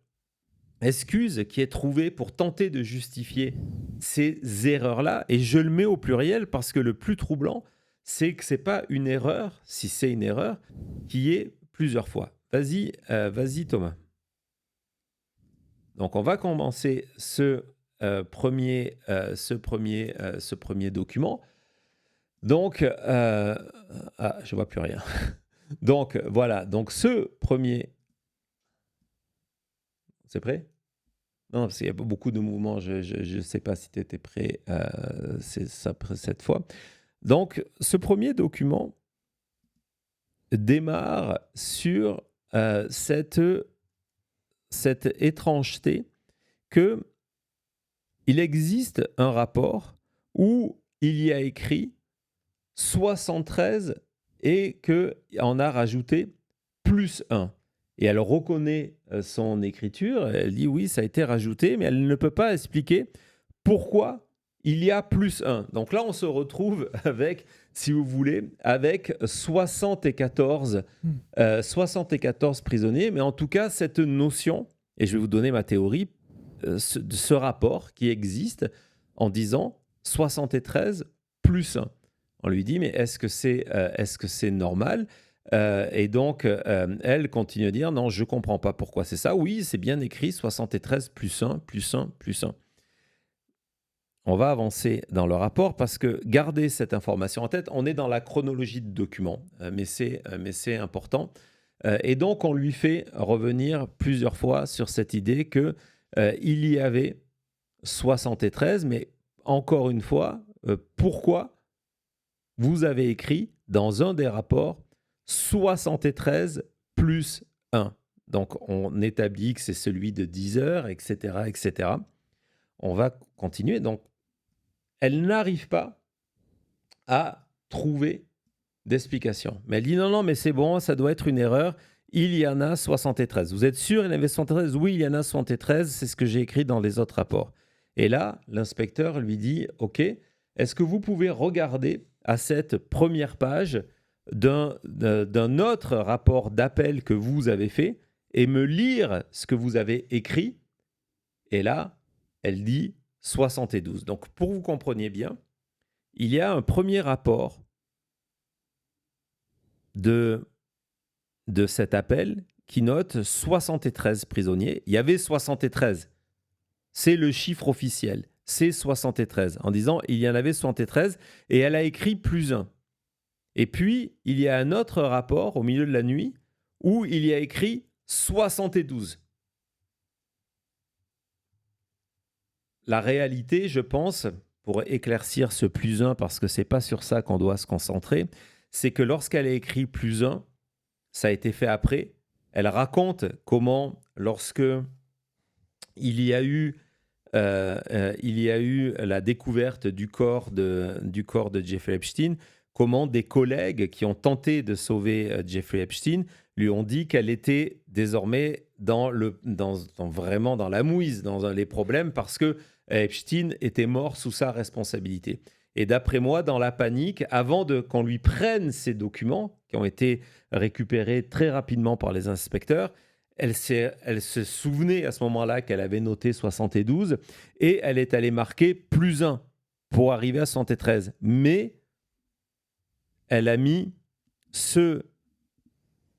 excuse qui est trouvée pour tenter de justifier ces erreurs-là, et je le mets au pluriel parce que le plus troublant, c'est que ce n'est pas une erreur, si c'est une erreur, qui est plusieurs fois. Vas-y Thomas. Donc on va commencer ce premier document. Donc, je vois plus rien. Donc voilà, donc ce premier... C'est prêt? Non, parce qu'il y a beaucoup de mouvements, je ne sais pas si tu étais prêt cette fois. Donc, ce premier document démarre sur cette étrangeté qu'il existe un rapport où il y a écrit 73 et qu'on a rajouté plus 1. Et elle reconnaît son écriture, elle dit oui, ça a été rajouté, mais elle ne peut pas expliquer pourquoi il y a plus 1. Donc là, on se retrouve avec, si vous voulez, avec 74 prisonniers. Mais en tout cas, cette notion, et je vais vous donner ma théorie, ce rapport qui existe en disant 73 plus 1. On lui dit, mais est-ce que c'est normal ? Et donc, elle continue à dire, non, je ne comprends pas pourquoi c'est ça. Oui, c'est bien écrit, 73 plus 1, plus 1, plus 1. on va avancer dans le rapport parce que gardez cette information en tête. On est dans la chronologie de documents, mais c'est important. Et donc, on lui fait revenir plusieurs fois sur cette idée qu'il y avait 73, mais encore une fois, pourquoi vous avez écrit dans un des rapports 73 plus 1. Donc, on établit que c'est celui de 10 heures, etc., etc. On va continuer. Donc, elle n'arrive pas à trouver d'explication. Mais elle dit non, mais c'est bon, ça doit être une erreur. Il y en a 73. Vous êtes sûr il y en avait 73? Oui, il y en a 73. C'est ce que j'ai écrit dans les autres rapports. Et là, l'inspecteur lui dit, OK, est-ce que vous pouvez regarder à cette première page d'un autre rapport d'appel que vous avez fait et me lire ce que vous avez écrit? Et là, elle dit 72. Donc, pour que vous compreniez bien, il y a un premier rapport de cet appel qui note 73 prisonniers. Il y avait 73. C'est le chiffre officiel. C'est 73. En disant, il y en avait 73 et elle a écrit plus 1. Et puis, il y a un autre rapport au milieu de la nuit où il y a écrit 72. La réalité, je pense, pour éclaircir ce plus 1, parce que ce n'est pas sur ça qu'on doit se concentrer, c'est que lorsqu'elle a écrit plus 1, ça a été fait après, elle raconte comment, lorsque il y a eu la découverte du corps de Jeffrey Epstein, comment des collègues qui ont tenté de sauver Jeffrey Epstein lui ont dit qu'elle était désormais vraiment dans la mouise, dans les problèmes, parce que Epstein était mort sous sa responsabilité. Et d'après moi, dans la panique, avant qu'on lui prenne ces documents, qui ont été récupérés très rapidement par les inspecteurs, elle se souvenait à ce moment-là qu'elle avait noté 72 et elle est allée marquer plus 1 pour arriver à 73. Mais elle a mis ce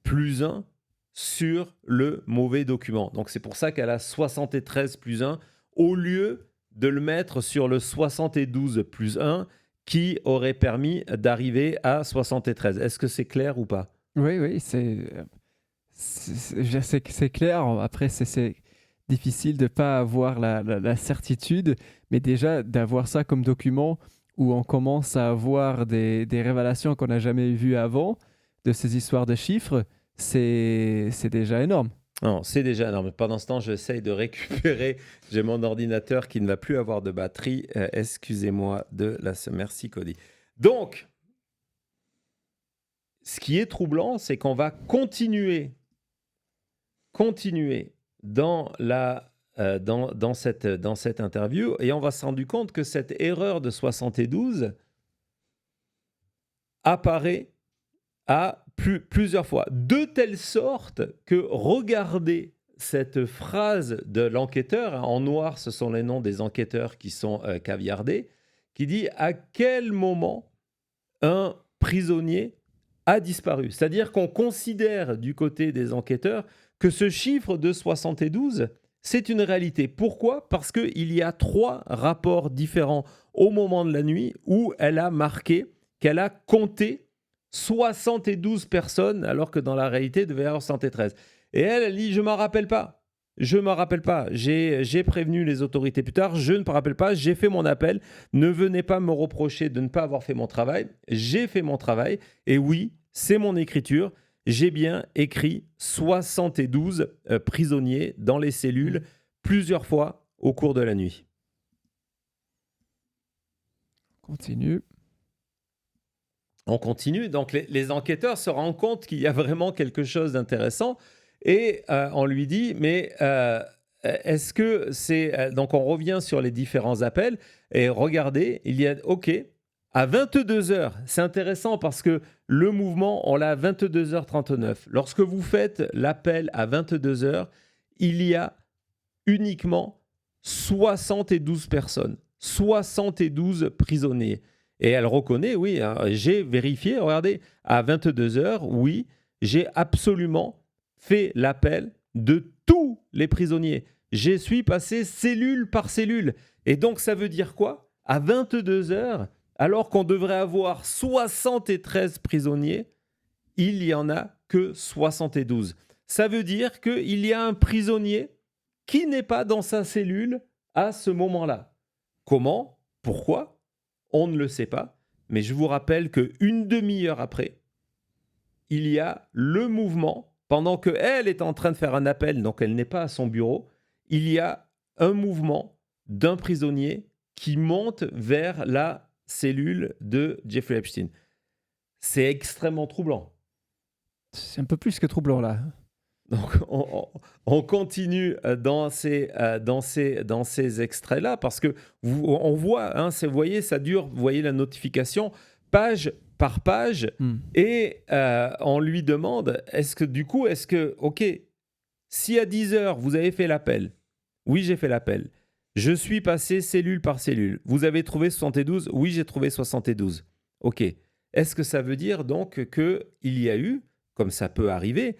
plus 1 sur le mauvais document. Donc c'est pour ça qu'elle a 73 plus 1 au lieu de le mettre sur le 72 plus 1 qui aurait permis d'arriver à 73. Est-ce que c'est clair ou pas? Oui, c'est clair. Après, c'est difficile de ne pas avoir la certitude, mais déjà d'avoir ça comme document où on commence à avoir des révélations qu'on n'a jamais vues avant de ces histoires de chiffres, c'est déjà énorme. Non, c'est déjà énorme. Pendant ce temps, j'essaye de récupérer. J'ai mon ordinateur qui ne va plus avoir de batterie. Excusez-moi de la... Merci, Cody. Donc, ce qui est troublant, c'est qu'on va continuer dans cette interview et on va se rendre compte que cette erreur de 72 apparaît à plusieurs fois, de telle sorte que regardez cette phrase de l'enquêteur, en noir ce sont les noms des enquêteurs qui sont caviardés, qui dit à quel moment un prisonnier a disparu. C'est-à-dire qu'on considère du côté des enquêteurs que ce chiffre de 72, c'est une réalité. Pourquoi? Parce qu'il y a 3 rapports différents au moment de la nuit où elle a marqué qu'elle a compté 72 personnes, alors que dans la réalité, il devait y avoir 113. Et elle dit, je ne m'en rappelle pas. Je ne m'en rappelle pas. J'ai prévenu les autorités plus tard. Je ne me rappelle pas. J'ai fait mon appel. Ne venez pas me reprocher de ne pas avoir fait mon travail. J'ai fait mon travail. Et oui, c'est mon écriture. J'ai bien écrit 72 prisonniers dans les cellules plusieurs fois au cours de la nuit. Continue. On continue. Donc, les enquêteurs se rendent compte qu'il y a vraiment quelque chose d'intéressant et on lui dit, mais est-ce que c'est... Donc, on revient sur les différents appels et regardez, il y a... OK, à 22 heures, c'est intéressant parce que le mouvement, on l'a à 22h39. Lorsque vous faites l'appel à 22 heures, il y a uniquement 72 personnes, 72 prisonniers. Et elle reconnaît, oui, hein, j'ai vérifié, regardez, à 22 heures, oui, j'ai absolument fait l'appel de tous les prisonniers. Je suis passé cellule par cellule. Et donc, ça veut dire quoi? à 22 heures, alors qu'on devrait avoir 73 prisonniers, il n'y en a que 72. Ça veut dire qu'il y a un prisonnier qui n'est pas dans sa cellule à ce moment-là. Comment? Pourquoi? On ne le sait pas. Mais je vous rappelle qu'une demi-heure après, il y a le mouvement, pendant qu'elle est en train de faire un appel, donc elle n'est pas à son bureau, il y a un mouvement d'un prisonnier qui monte vers la cellule de Jeffrey Epstein. C'est extrêmement troublant. C'est un peu plus que troublant là. Donc, on continue dans ces extraits-là parce que on voit, hein, vous voyez, ça dure, vous voyez la notification, page par page, et on lui demande, OK, si à 10 heures, vous avez fait l'appel, oui, j'ai fait l'appel, je suis passé cellule par cellule, vous avez trouvé 72, oui, j'ai trouvé 72, OK, est-ce que ça veut dire donc qu'il y a eu, comme ça peut arriver,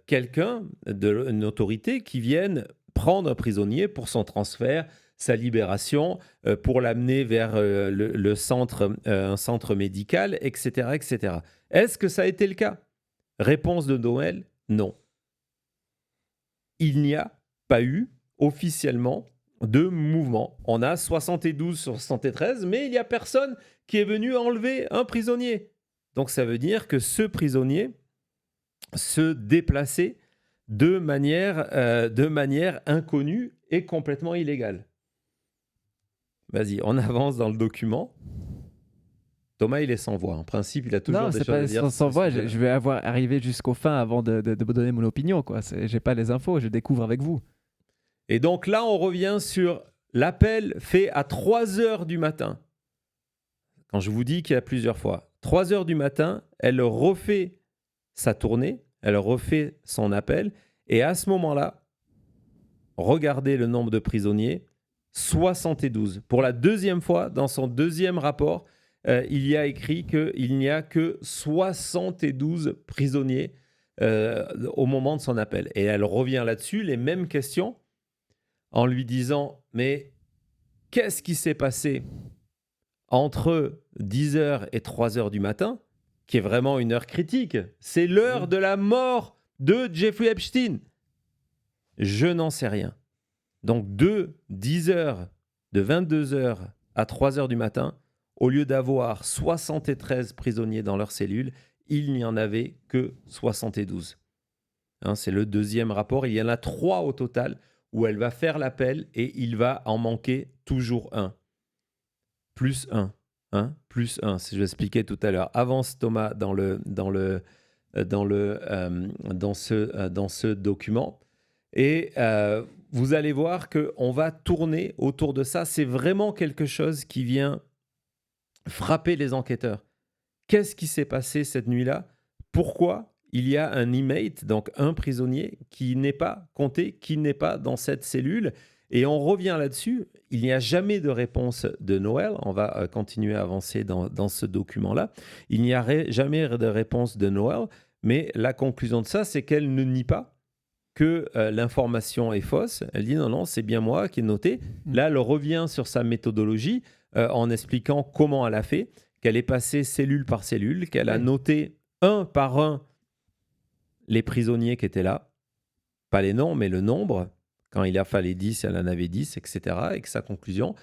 quelqu'un d'une autorité qui vienne prendre un prisonnier pour son transfert, sa libération, pour l'amener vers un centre médical, etc., etc. Est-ce que ça a été le cas? Réponse de Noël, non. Il n'y a pas eu officiellement de mouvement. On a 72 sur 73, mais il n'y a personne qui est venu enlever un prisonnier. Donc ça veut dire que ce prisonnier se déplacer de manière inconnue et complètement illégale. Vas-y, on avance dans le document. Thomas, il est sans voix. En principe, il a toujours des choses à dire. Non, c'est pas sans voix. Je vais arriver jusqu'au fin avant de me donner mon opinion. J'ai pas les infos, je découvre avec vous. Et donc là, on revient sur l'appel fait à 3 heures du matin. Quand je vous dis qu'il y a plusieurs fois. 3 heures du matin, elle refait sa tournée, elle refait son appel, et à ce moment-là, regardez le nombre de prisonniers, 72. Pour la deuxième fois, dans son deuxième rapport, il y a écrit qu'il n'y a que 72 prisonniers au moment de son appel. Et elle revient là-dessus, les mêmes questions, en lui disant, mais qu'est-ce qui s'est passé entre 10h et 3h du matin, qui est vraiment une heure critique? C'est l'heure de la mort de Jeffrey Epstein. Je n'en sais rien. Donc de 10h, de 22h à 3h du matin, au lieu d'avoir 73 prisonniers dans leur cellule, il n'y en avait que 72. Hein, c'est le deuxième rapport. Il y en a 3 au total où elle va faire l'appel et il va en manquer toujours un. Plus 1. Plus 1, je l'expliquais tout à l'heure. Avance Thomas dans ce document. Et vous allez voir qu'on va tourner autour de ça. C'est vraiment quelque chose qui vient frapper les enquêteurs. Qu'est-ce qui s'est passé cette nuit-là? Pourquoi il y a un inmate, donc un prisonnier, qui n'est pas compté, qui n'est pas dans cette cellule? Et on revient là-dessus. Il n'y a jamais de réponse de Noël. On va continuer à avancer dans ce document-là. Il n'y a jamais de réponse de Noël. Mais la conclusion de ça, c'est qu'elle ne nie pas que l'information est fausse. Elle dit non, c'est bien moi qui ai noté. Là, elle revient sur sa méthodologie en expliquant comment elle a fait, qu'elle est passée cellule par cellule, qu'elle a noté un par un les prisonniers qui étaient là. Pas les noms, mais le nombre. Quand il a fallu 10, elle en avait 10, etc. Et que sa conclusion,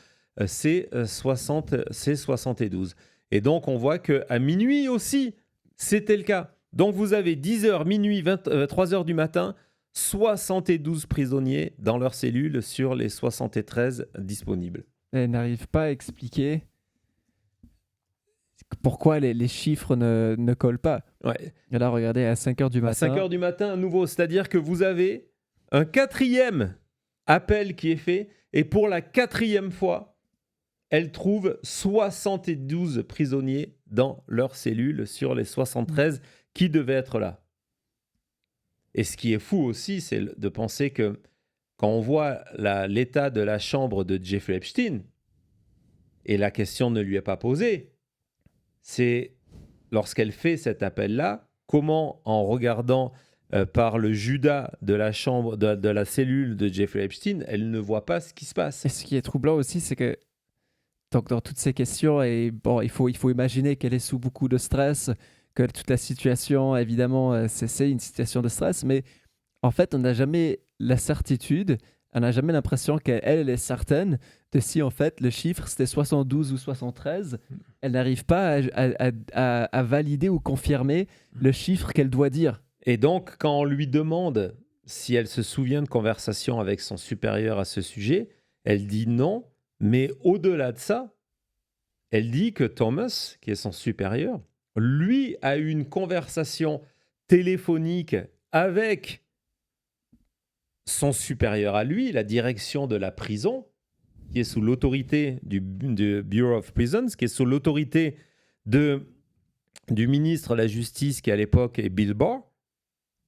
c'est 72. Et donc, on voit qu'à minuit aussi, c'était le cas. Donc, vous avez 10h, minuit, 3h du matin, 72 prisonniers dans leur cellule sur les 73 disponibles. Elle n'arrive pas à expliquer pourquoi les chiffres ne collent pas. Ouais. Et là, regardez, à 5h du matin. À 5h du matin, à nouveau. C'est-à-dire que vous avez un 4e appel qui est fait, et pour la 4e fois, elle trouve 72 prisonniers dans leur cellule sur les 73 qui devaient être là. Et ce qui est fou aussi, c'est de penser que quand on voit l'état de la chambre de Jeffrey Epstein, et la question ne lui est pas posée, c'est lorsqu'elle fait cet appel-là, comment en regardant par le Judas de la chambre, de la cellule de Jeffrey Epstein, elle ne voit pas ce qui se passe. Et ce qui est troublant aussi, c'est que Donc, dans toutes ces questions, et bon, il faut imaginer qu'elle est sous beaucoup de stress, que toute la situation, évidemment, c'est une situation de stress, mais en fait, on n'a jamais la certitude, on n'a jamais l'impression qu'elle est certaine de si, en fait, le chiffre, c'était 72 ou 73. Elle n'arrive pas à valider ou confirmer le chiffre qu'elle doit dire. Et donc, quand on lui demande si elle se souvient de conversations avec son supérieur à ce sujet, elle dit non. Mais au-delà de ça, elle dit que Thomas, qui est son supérieur, lui a eu une conversation téléphonique avec son supérieur à lui, la direction de la prison, qui est sous l'autorité du Bureau of Prisons, qui est sous l'autorité du ministre de la Justice, qui à l'époque est Bill Barr,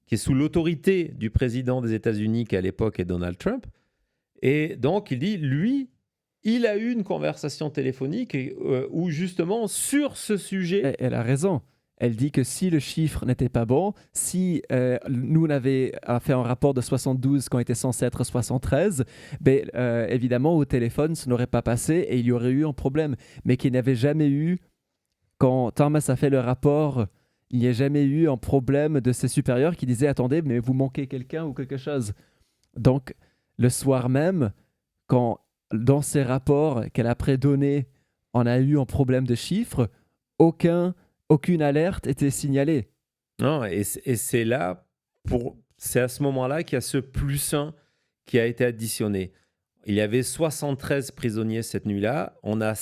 qui est sous l'autorité du président des États-Unis, qui à l'époque est Donald Trump. Et donc, il dit, lui, il a eu une conversation téléphonique où justement, sur ce sujet... Elle a raison. Elle dit que si le chiffre n'était pas bon, si nous on avait fait un rapport de 72 quand il était censé être 73, ben, évidemment au téléphone ça n'aurait pas passé et il y aurait eu un problème. Mais qu'il n'y avait jamais eu, quand Thomas a fait le rapport, il n'y a jamais eu un problème de ses supérieurs qui disaient attendez, mais vous manquez quelqu'un ou quelque chose. Donc le soir même, quand dans ses rapports qu'elle a prédonnés, on a eu un problème de chiffres, aucune alerte était signalée. Non, et c'est là, c'est à ce moment-là qu'il y a ce +1 qui a été additionné. Il y avait 73 prisonniers cette nuit-là. On a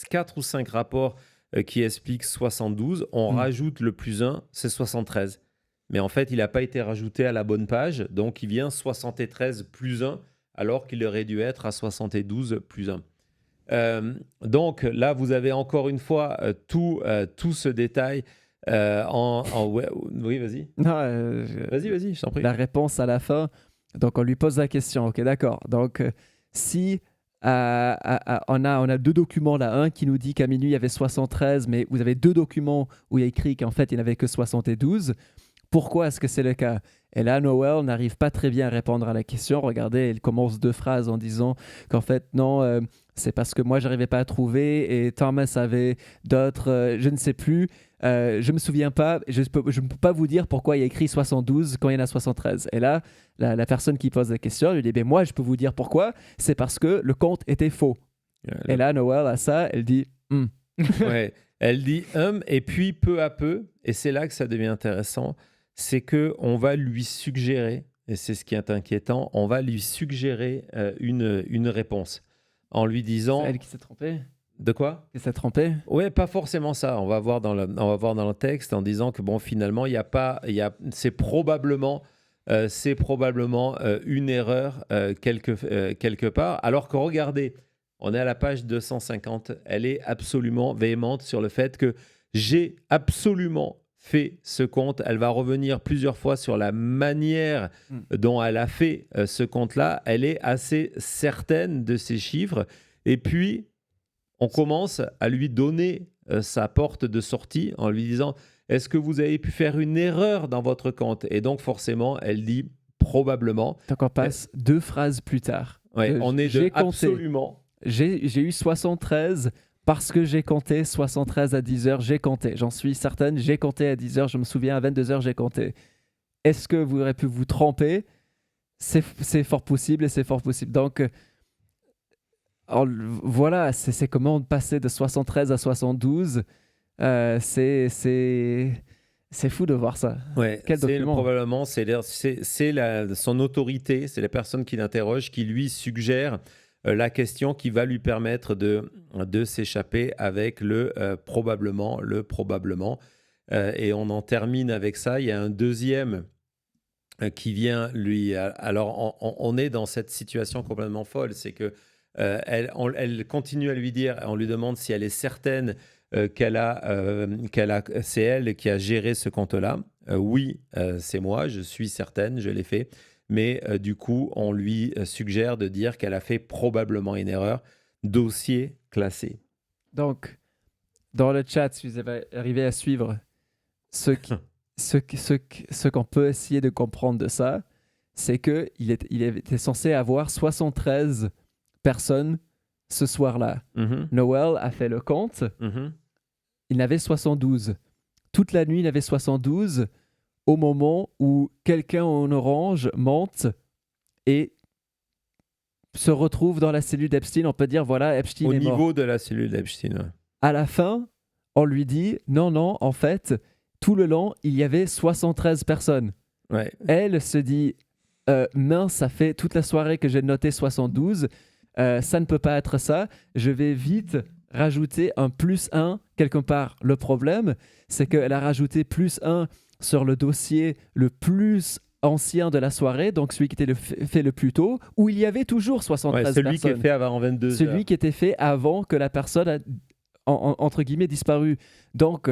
4 ou 5 rapports qui expliquent 72. On rajoute le +1, c'est 73. Mais en fait, il n'a pas été rajouté à la bonne page. Donc, il vient 73 +1, alors qu'il aurait dû être à 72 +1. Donc là, vous avez encore une fois tout ce détail Oui, vas-y. Non, Vas-y, je t'en prie. La réponse à la fin. Donc, on lui pose la question. OK, d'accord. Donc, si on a deux documents là, un qui nous dit qu'à minuit il y avait 73, mais vous avez deux documents où il y a écrit qu'en fait il n'y avait que 72. Pourquoi est-ce que c'est le cas? Et là, Noel n'arrive pas très bien à répondre à la question. Regardez, elle commence deux phrases en disant qu'en fait, non, c'est parce que moi, je n'arrivais pas à trouver et Thomas avait d'autres, je ne sais plus. Je ne me souviens pas, je ne peux pas vous dire pourquoi il y a écrit 72 quand il y en a 73. Et là, la personne qui pose la question lui dit, ben moi, je peux vous dire pourquoi. C'est parce que le compte était faux. Et là, Noel, à ça, elle dit, Ouais, elle dit et puis peu à peu, et c'est là que ça devient intéressant, c'est qu'on va lui suggérer, et c'est ce qui est inquiétant, on va lui suggérer une réponse en lui disant... C'est elle qui s'est trompée. De quoi? Qui s'est trompée? Ouais, pas forcément ça. On va voir dans le texte en disant que bon, finalement, c'est probablement une erreur quelque part. Alors que regardez, on est à la page 250. Elle est absolument véhémente sur le fait que j'ai absolument fait ce compte. Elle va revenir plusieurs fois sur la manière dont elle a fait ce compte-là. Elle est assez certaine de ces chiffres. Et puis, on commence à lui donner sa porte de sortie en lui disant « Est-ce que vous avez pu faire une erreur dans votre compte ?» Et donc, forcément, elle dit « Probablement ». Donc, on passe deux phrases plus tard. Ouais, on est de absolument. J'ai eu 73 parce que j'ai compté 73 à 10 heures. J'ai compté, j'en suis certaine. J'ai compté à 10 heures. Je me souviens, à 22 heures, j'ai compté. Est-ce que vous aurez pu vous tromper? C'est fort possible et c'est fort possible. Donc, voilà, c'est comment passer de 73 à 72. C'est fou de voir ça. Ouais, quel document? Probablement, c'est son autorité, c'est les personnes qui l'interrogent, qui lui suggèrent la question qui va lui permettre de s'échapper avec le probablement. Et on en termine avec ça. Il y a un deuxième qui vient lui... Alors, on est dans cette situation complètement folle. C'est que elle continue à lui dire, on lui demande si elle est certaine c'est elle qui a géré ce compte-là. Oui, c'est moi, je suis certaine, je l'ai fait. Mais du coup, on lui suggère de dire qu'elle a fait probablement une erreur. Dossier classé. Donc, dans le chat, si vous avez arrivé à suivre ce qu'on peut essayer de comprendre de ça, c'est qu'il était censé avoir 73 personnes ce soir-là. Mhm. Noel a fait le compte. Mhm. Il n'avait 72. Toute la nuit, il avait 72 au moment où quelqu'un en orange monte et se retrouve dans la cellule d'Epstein. On peut dire, voilà, Epstein Au est mort. niveau de la cellule d'Epstein. Ouais. À la fin, on lui dit, non, en fait, tout le long, il y avait 73 personnes. Ouais. Elle se dit, mince, ça fait toute la soirée que j'ai noté 72. Ça ne peut pas être ça. Je vais vite rajouter un +1 quelque part. Le problème, c'est qu'elle a rajouté +1 sur le dossier le plus ancien de la soirée, donc celui qui était fait le plus tôt, où il y avait toujours 73 Ouais, celui personnes. qui est fait avant 22 heures. Celui qui était fait avant que la personne a, entre guillemets, disparu. Donc,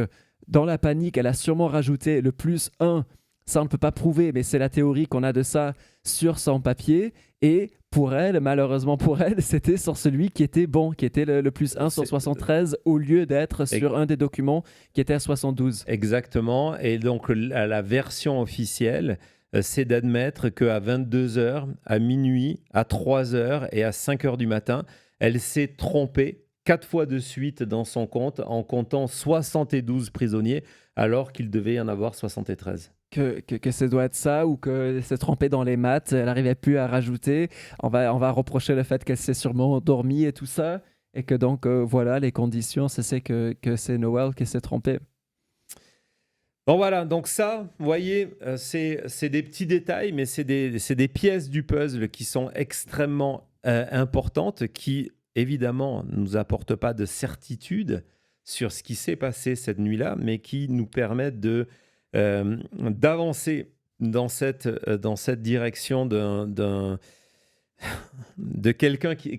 dans la panique, elle a sûrement rajouté le +1. Ça, on ne peut pas prouver, mais c'est la théorie qu'on a de ça sur son papier. Et pour elle, malheureusement pour elle, c'était sur celui qui était bon, qui était le +1 sur 73, au lieu d'être sur un des documents qui était à 72. Exactement. Et donc, la version officielle, c'est d'admettre qu'à 22 heures, à minuit, à 3 heures et à 5 heures du matin, elle s'est trompée 4 fois de suite dans son compte en comptant 72 prisonniers alors qu'il devait y en avoir 73. Que ça doit être ça, ou qu'elle s'est trompée dans les maths, elle n'arrivait plus à rajouter. On va reprocher le fait qu'elle s'est sûrement endormie et tout ça. Et que donc, voilà, les conditions, c'est que c'est Noel qui s'est trompé. Bon voilà, donc ça, vous voyez, c'est des petits détails, mais c'est des pièces du puzzle qui sont extrêmement importantes, qui évidemment ne nous apportent pas de certitude sur ce qui s'est passé cette nuit-là, mais qui nous permettent d'avancer dans cette direction de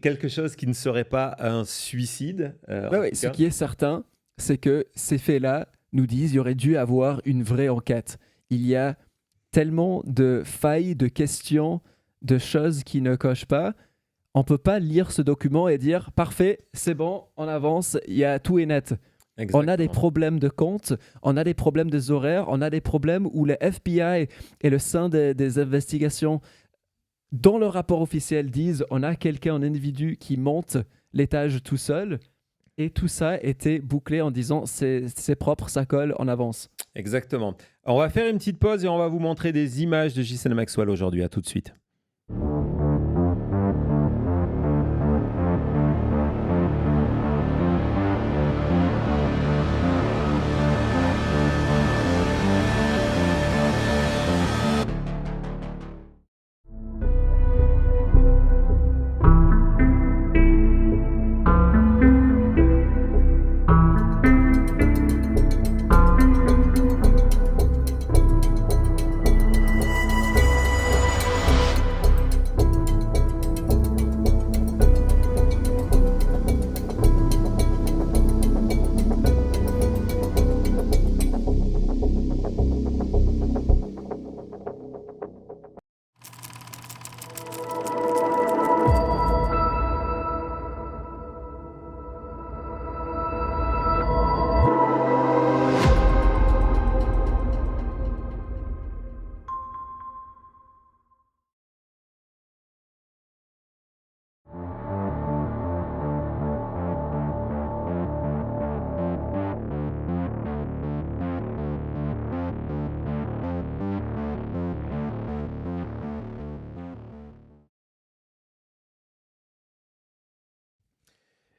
quelque chose qui ne serait pas un suicide. Ouais, ce qui est certain, c'est que ces faits-là nous disent qu'il y aurait dû avoir une vraie enquête. Il y a tellement de failles, de questions, de choses qui ne cochent pas. On ne peut pas lire ce document et dire « Parfait, c'est bon, on avance, tout est net ». On a des problèmes de compte, on a des problèmes des horaires, on a des problèmes où le FBI et le sein des investigations, dans le rapport officiel, disent on a quelqu'un, un individu qui monte l'étage tout seul. Et tout ça était bouclé en disant c'est propre, ça colle, on avance. Exactement. On va faire une petite pause et on va vous montrer des images de Ghislaine Maxwell aujourd'hui. À tout de suite.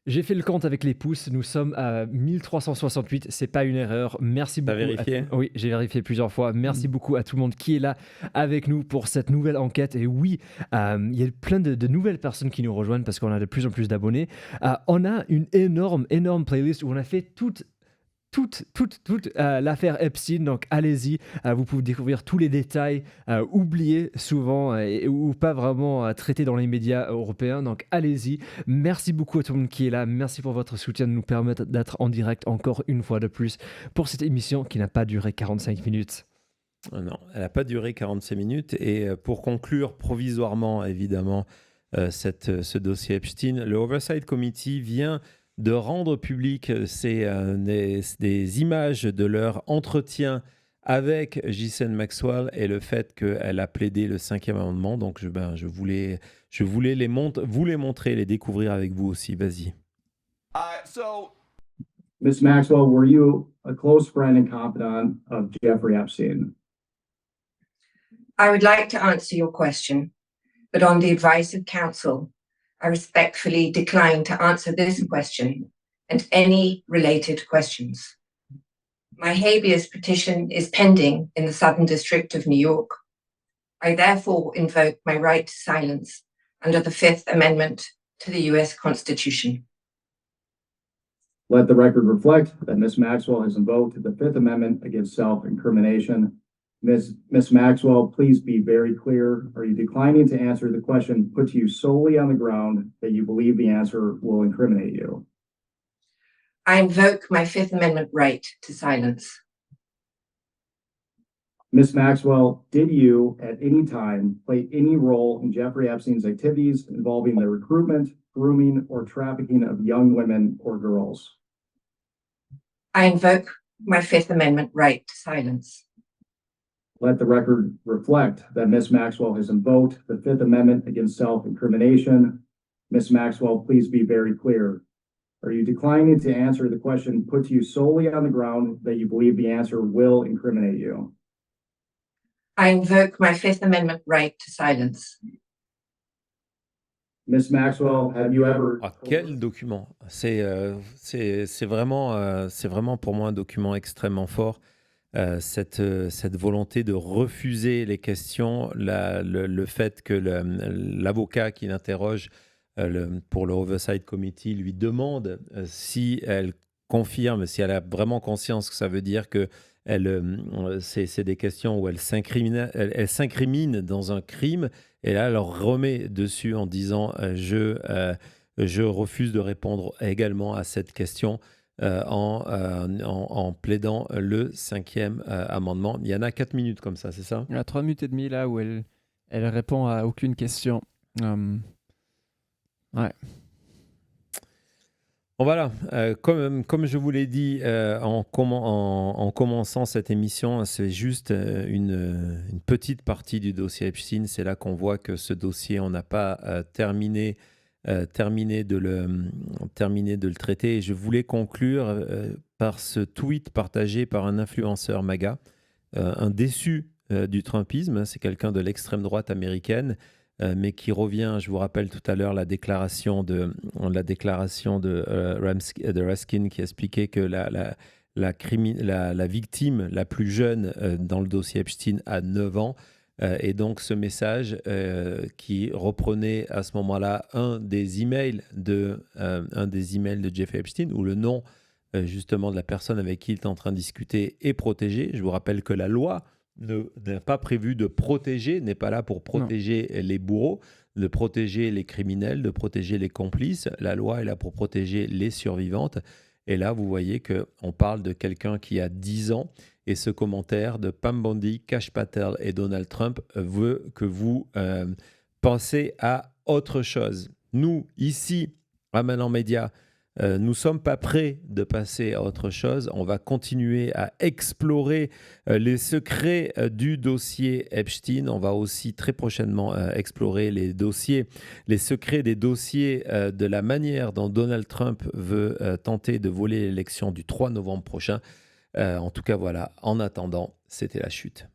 J'ai fait le compte avec les pouces, nous sommes à 1368, c'est pas une erreur. Merci beaucoup. T'as vérifié ? Oui, j'ai vérifié plusieurs fois. Merci beaucoup à tout le monde qui est là avec nous pour cette nouvelle enquête. Et oui, il y a plein de nouvelles personnes qui nous rejoignent parce qu'on a de plus en plus d'abonnés. On a une énorme playlist où on a fait toute l'affaire Epstein, donc allez-y, vous pouvez découvrir tous les détails oubliés souvent ou pas vraiment traités dans les médias européens, donc allez-y. Merci beaucoup à tout le monde qui est là, merci pour votre soutien de nous permettre d'être en direct encore une fois de plus pour cette émission qui n'a pas duré 45 minutes. Non, elle n'a pas duré 45 minutes et pour conclure provisoirement évidemment ce dossier Epstein, le Oversight Committee vient de rendre public des images de leur entretien avec Ghislaine Maxwell et le fait qu'elle a plaidé le 5e amendement. Donc, je voulais vous les montrer, les découvrir avec vous aussi. Vas-y. Ms. Maxwell, were you a close friend and confidant of Jeffrey Epstein? I would like to answer your question, but on the advice of counsel, I respectfully decline to answer this question and any related questions. My habeas petition is pending in the Southern District of New York. I therefore invoke my right to silence under the Fifth Amendment to the U.S. Constitution. Let the record reflect that Ms. Maxwell has invoked the Fifth Amendment against self-incrimination. Ms. Maxwell, please be very clear. Are you declining to answer the question put to you solely on the ground that you believe the answer will incriminate you? I invoke my Fifth Amendment right to silence. Ms. Maxwell, did you at any time play any role in Jeffrey Epstein's activities involving the recruitment, grooming, or trafficking of young women or girls? I invoke my Fifth Amendment right to silence. Let the record reflect that Ms. Maxwell has invoked the Fifth Amendment against self-incrimination. Ms. Maxwell, please be very clear. Are you declining to answer the question put to you solely on the ground that you believe the answer will incriminate you? I invoke my Fifth Amendment right to silence. Ms. Maxwell, have you ever... Ah, quel document! C'est vraiment pour moi un document extrêmement fort. Cette volonté de refuser les questions, le fait que l'avocat qui l'interroge pour le Oversight Committee lui demande si elle confirme, si elle a vraiment conscience que ça veut dire que c'est des questions où elle s'incrimine dans un crime, et là elle leur remet dessus en disant je refuse de répondre également à cette question en plaidant le 5e amendement. Il y en a 4 minutes comme ça, c'est ça? Il y a 3 minutes et demie là où elle répond à aucune question. Ouais. Bon, voilà, comme je vous l'ai dit en commençant cette émission, c'est juste une petite partie du dossier Epstein. C'est là qu'on voit que ce dossier, on n'a pas terminé de le traiter. Et je voulais conclure par ce tweet partagé par un influenceur MAGA, un déçu du Trumpisme. C'est quelqu'un de l'extrême droite américaine, mais qui revient, je vous rappelle tout à l'heure la déclaration de Raskin qui expliquait que la victime la plus jeune dans le dossier Epstein a 9 ans. Et donc ce message qui reprenait à ce moment-là un des emails de Jeffrey Epstein, où le nom justement de la personne avec qui il est en train de discuter est protégé. Je vous rappelle que la loi n'a pas prévu de protéger, n'est pas là pour protéger les bourreaux, de protéger les criminels, de protéger les complices. La loi est là pour protéger les survivantes. Et là, vous voyez qu'on parle de quelqu'un qui a 10 ans. Et ce commentaire de Pam Bondi, Kash Patel et Donald Trump veut que vous pensez à autre chose. Nous, ici, à Maintenant Média, nous ne sommes pas prêts de passer à autre chose. On va continuer à explorer les secrets du dossier Epstein. On va aussi très prochainement explorer les secrets des dossiers de la manière dont Donald Trump veut tenter de voler l'élection du 3 novembre prochain. En tout cas, voilà. En attendant, c'était La Chute.